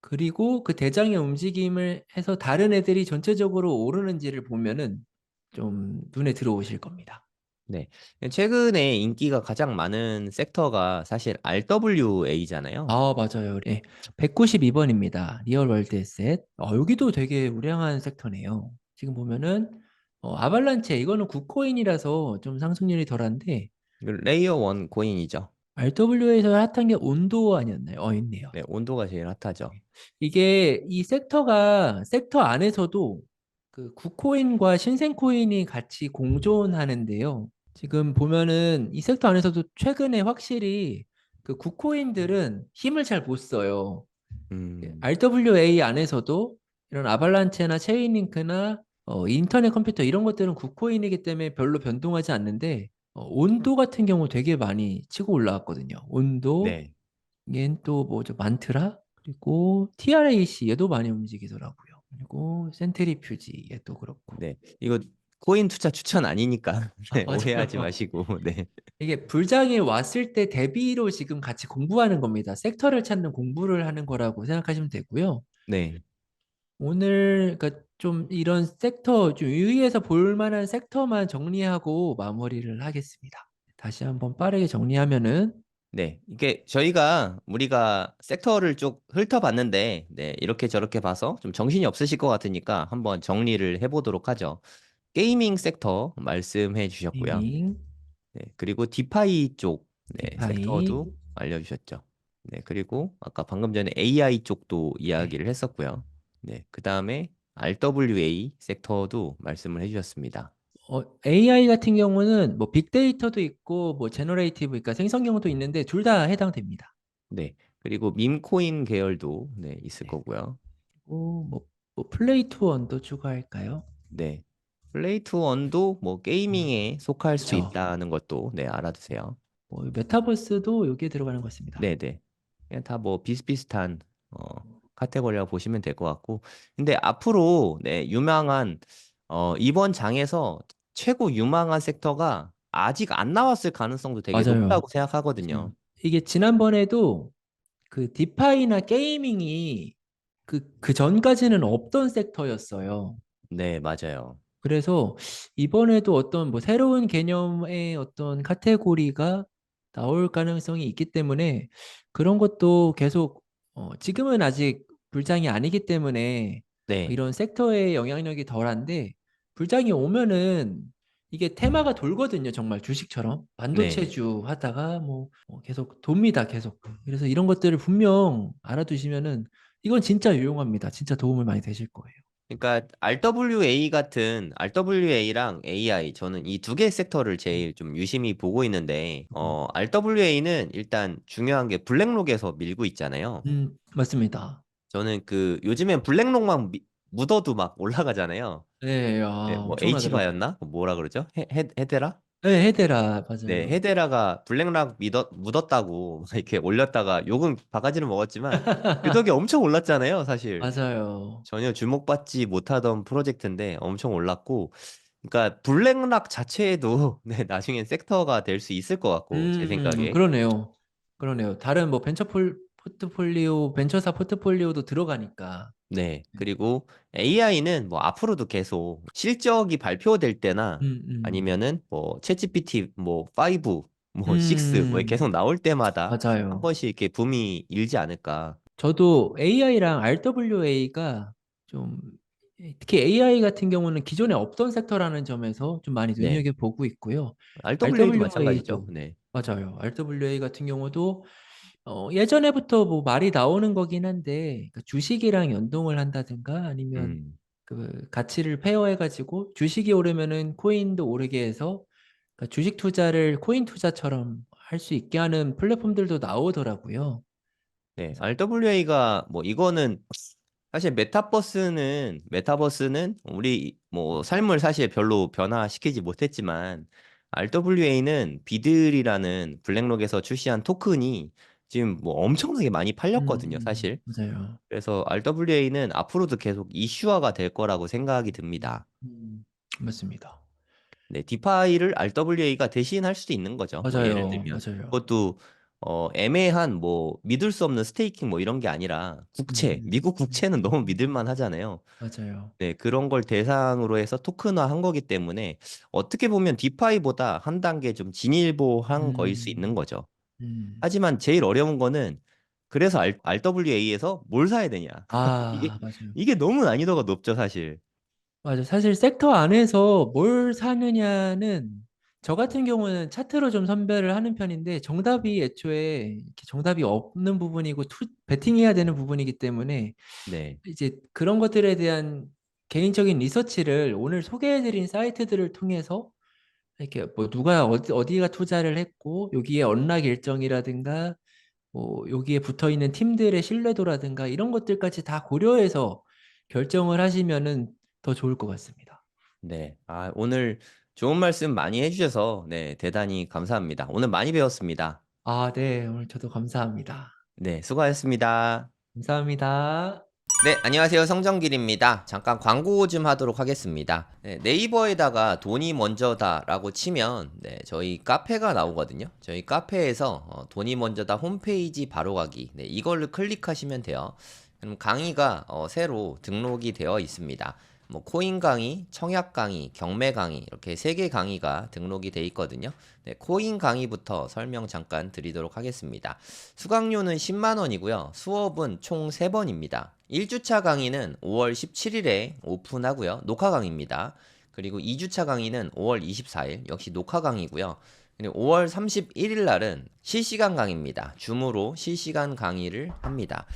그리고 그 대장의 움직임을 해서 다른 애들이 전체적으로 오르는지를 보면은 좀 눈에 들어오실 겁니다. 네. 최근에 인기가 가장 많은 섹터가 사실 RWA잖아요. 아, 맞아요. 네. 192번입니다. 리얼 월드 에셋. 여기도 되게 우량한 섹터네요. 지금 보면은 아발란체, 이거는 구코인이라서 좀 상승률이 덜한데, 레이어 원 코인이죠. RWA에서 핫한 게 온도 아니었나요? 있네요. 네, 온도가 제일 핫하죠. 이게 이 섹터가 섹터 안에서도 그 구코인과 신생코인이 같이 공존하는데요. 지금 보면은 이 섹터 안에서도 최근에 확실히 그 구코인들은 힘을 잘 못 써요. 음, RWA 안에서도 이런 아발란체나 체인링크나 인터넷 컴퓨터 이런 것들은 구코인이기 때문에 별로 변동하지 않는데, 온도 같은 경우 되게 많이 치고 올라왔거든요. 온도, 네. 얘는 또 뭐죠? 만트라? 그리고 TRAC 얘도 많이 움직이더라고요. 그리고 센트리퓨지 얘도 그렇고. 네. 이거 코인 투자 추천 아니니까 네, 오해하지 맞아요. 마시고. 네. 이게 불장이 왔을 때 대비로 지금 같이 공부하는 겁니다. 섹터를 찾는 공부를 하는 거라고 생각하시면 되고요. 네. 오늘 그러니까 좀 이런 섹터, 좀 유의해서 볼 만한 섹터만 정리하고 마무리를 하겠습니다. 다시 한번 빠르게 정리하면은, 네. 이게 우리가 섹터를 쭉 훑어봤는데, 네. 이렇게 저렇게 봐서 좀 정신이 없으실 것 같으니까 한번 정리를 해보도록 하죠. 게이밍 섹터 말씀해 주셨고요. 이밍, 네. 그리고 디파이 쪽, 네. 디파이, 섹터도 알려주셨죠. 네. 그리고 아까 방금 전에 AI 쪽도 네. 이야기를 했었고요. 네. 그 다음에 RWA 섹터도 말씀을 해주셨습니다. AI 같은 경우는 뭐 빅데이터도 있고 뭐 제너레이티브, 그러니까 생성경도 있는데 둘 다 해당됩니다. 네. 그리고 밈코인 계열도 네, 있을 네. 거고요. 뭐 플레이 투 원도 추가할까요? 네. 플레이 투 원도 뭐 게이밍에 속할 수 그쵸. 있다는 것도 네, 알아두세요. 메타버스도 여기에 들어가는 것 같습니다. 네네. 그냥 다 뭐 비슷비슷한 어, 카테고리라고 보시면 될 것 같고. 근데 앞으로 네, 유망한 이번 장에서 최고 유망한 섹터가 아직 안 나왔을 가능성도 되게 맞아요. 높다고 생각하거든요. 맞아요. 이게 지난번에도 그 디파이나 게이밍이 그 전까지는 없던 섹터였어요. 네, 맞아요. 그래서 이번에도 어떤 뭐 새로운 개념의 어떤 카테고리가 나올 가능성이 있기 때문에 그런 것도 계속 지금은 아직 불장이 아니기 때문에 네, 이런 섹터의 영향력이 덜한데 불장이 오면은 이게 테마가 돌거든요. 정말 주식처럼 네. 반도체주 하다가 뭐 계속 돕니다. 계속. 그래서 이런 것들을 분명 알아두시면은 이건 진짜 유용합니다. 진짜 도움을 많이 되실 거예요. 그러니까 RWA 같은 RWA랑 AI 저는 이 두 개 섹터를 제일 좀 유심히 보고 있는데 RWA는 일단 중요한 게 블랙록에서 밀고 있잖아요. 맞습니다. 저는 그 요즘엔 블랙록만 묻어도 막 올라가잖아요. 네, 네, 뭐 엄청나더라고요. H바였나? 뭐라 그러죠? 헤데라? 네, 헤데라, 네, 맞아요. 헤데라가 블랙락 묻었다고 이렇게 올렸다가 욕은 바가지를 먹었지만 그 덕에 엄청 올랐잖아요, 사실. 맞아요. 전혀 주목받지 못하던 프로젝트인데 엄청 올랐고, 그러니까 블랙락 자체에도 네, 나중엔 섹터가 될 수 있을 것 같고 제 생각에. 그러네요. 그러네요. 다른 뭐 포트폴리오, 벤처사 포트폴리오도 들어가니까. 네, 그리고 AI는 뭐 앞으로도 계속 실적이 발표될 때나 음, 음, 아니면은 뭐 챗GPT 뭐 5, 뭐 6, 뭐 음, 계속 나올 때마다 한 맞아요. 번씩 이렇게 붐이 일지 않을까. 저도 AI랑 RWA가 좀, 특히 AI 같은 경우는 기존에 없던 섹터라는 점에서 좀 많이 네, 눈여겨보고 있고요. RWA도 마찬가지죠. RWA도, 네, 맞아요. RWA 같은 경우도 예전에부터 뭐 말이 나오는 거긴 한데 그 주식이랑 연동을 한다든가 아니면 음, 그 가치를 페어해가지고 주식이 오르면은 코인도 오르게 해서 그러니까 주식 투자를 코인 투자처럼 할 수 있게 하는 플랫폼들도 나오더라고요. 네, 그래서 RWA가 뭐 이거는 사실 메타버스는 우리 뭐 삶을 사실 별로 변화시키지 못했지만 RWA는 비들이라는 블랙록에서 출시한 토큰이 지금 뭐 엄청나게 많이 팔렸거든요, 사실. 맞아요. 그래서 RWA는 앞으로도 계속 이슈화가 될 거라고 생각이 듭니다. 맞습니다. 네, 디파이를 RWA가 대신할 수도 있는 거죠. 뭐 예를 맞아요. 들면 맞아요. 그것도 애매한 뭐 믿을 수 없는 스테이킹 뭐 이런 게 아니라 국채, 음, 미국 국채는 너무 믿을만 하잖아요. 맞아요. 네, 그런 걸 대상으로 해서 토큰화 한 거기 때문에 어떻게 보면 디파이보다 한 단계 좀 진일보한 거일 수 있는 음, 거죠. 음. 하지만 제일 어려운 거는 그래서 RWA에서 뭘 사야 되냐. 이게 맞아요. 이게 너무 난이도가 높죠, 사실. 맞아. 사실 섹터 안에서 뭘 사느냐는 저 같은 경우는 차트로 좀 선별을 하는 편인데 정답이 애초에 이렇게 정답이 없는 부분이고 베팅해야 되는 부분이기 때문에 네. 이제 그런 것들에 대한 개인적인 리서치를 오늘 소개해드린 사이트들을 통해서 이렇게 뭐 누가 어디가 투자를 했고 여기에 언락 일정이라든가 뭐 여기에 붙어 있는 팀들의 신뢰도라든가 이런 것들까지 다 고려해서 결정을 하시면은 더 좋을 것 같습니다. 네. 아, 오늘 좋은 말씀 많이 해주셔서 네, 대단히 감사합니다. 오늘 많이 배웠습니다. 네. 오늘 저도 감사합니다. 네, 수고하셨습니다. 감사합니다. 네, 안녕하세요. 성정길입니다. 잠깐 광고 좀 하도록 하겠습니다. 네, 네이버에다가 돈이 먼저다라고 치면 네, 저희 카페가 나오거든요. 저희 카페에서 돈이 먼저다 홈페이지 바로 가기 이걸로 클릭하시면 돼요. 그럼 강의가 새로 등록이 되어 있습니다. 뭐 코인 강의, 청약 강의, 경매 강의 이렇게 3개 강의가 등록이 돼 있거든요. 네, 코인 강의부터 설명 잠깐 드리도록 하겠습니다. 수강료는 10만 원이고요. 수업은 총 3번입니다. 1주차 강의는 5월 17일에 오픈하고요. 녹화 강의입니다. 그리고 2주차 강의는 5월 24일 역시 녹화 강의고요. 그리고 5월 31일 날은 실시간 강의입니다. 줌으로 실시간 강의를 합니다.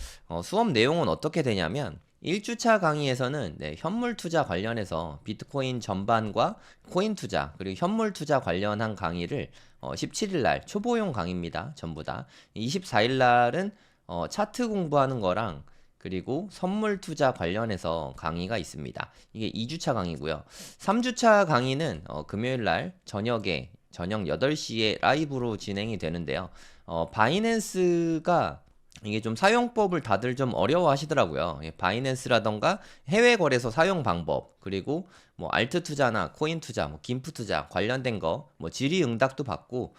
수업 내용은 어떻게 되냐면 1주차 강의에서는 현물 투자 관련해서 비트코인 전반과 코인 투자 그리고 현물 투자 관련한 강의를 17일 날 초보용 강의입니다. 전부 다. 24일 날은 차트 공부하는 거랑 그리고 선물 투자 관련해서 강의가 있습니다. 이게 2주차 강의고요. 3주차 강의는 금요일 날 저녁 8시에 라이브로 진행이 되는데요. 바이낸스가 이게 좀 사용법을 다들 좀 어려워 하시더라고요. 바이낸스라던가 해외 거래소 사용 방법, 그리고 뭐 알트 투자나 코인 투자, 뭐 김프 투자 관련된 거, 뭐 질의응답도 받고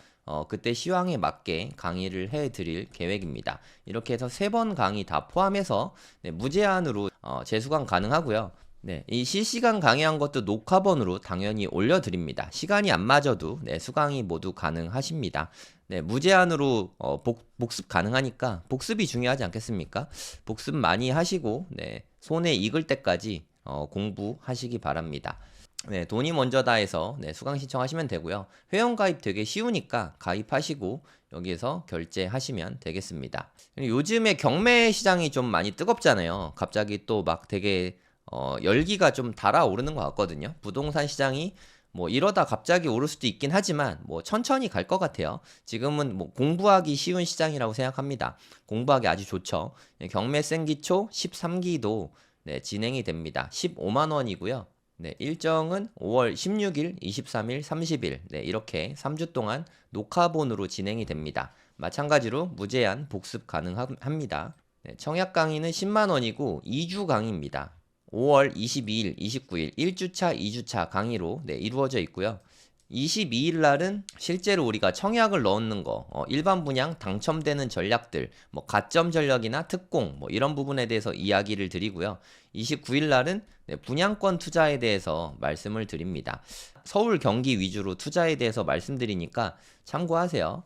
그때 시황에 맞게 강의를 해드릴 계획입니다. 이렇게 해서 3번 강의 다 포함해서 네, 무제한으로 재수강 가능하고요. 네, 이 실시간 강의한 것도 녹화본으로 당연히 올려드립니다. 시간이 안 맞아도 네, 수강이 모두 가능하십니다. 네, 무제한으로 복습 가능하니까 복습이 중요하지 않겠습니까? 복습 많이 하시고 네, 손에 익을 때까지 공부하시기 바랍니다. 네, 돈이 먼저다 해서 네, 수강 신청하시면 되고요. 회원 가입 되게 쉬우니까 가입하시고 여기에서 결제하시면 되겠습니다. 요즘에 경매 시장이 좀 많이 뜨겁잖아요. 갑자기 또 막 되게 열기가 좀 달아오르는 것 같거든요. 부동산 시장이 뭐 이러다 갑자기 오를 수도 있긴 하지만 뭐 천천히 갈 것 같아요. 지금은 뭐 공부하기 쉬운 시장이라고 생각합니다. 공부하기 아주 좋죠. 네, 경매 생기초 13기도 네, 진행이 됩니다. 15만 원이고요. 네, 일정은 5월 16일, 23일, 30일 네, 이렇게 3주 동안 녹화본으로 진행이 됩니다. 마찬가지로 무제한 복습 가능합니다. 네, 청약 강의는 10만 원이고 2주 강의입니다. 5월 22일, 29일 1주차, 2주차 강의로 네, 이루어져 있고요. 22일 날은 실제로 우리가 청약을 넣는 거, 일반 분양 당첨되는 전략들, 뭐 가점 전략이나 특공, 뭐 이런 부분에 대해서 이야기를 드리고요. 29일 날은 네, 분양권 투자에 대해서 말씀을 드립니다. 서울, 경기 위주로 투자에 대해서 말씀드리니까 참고하세요.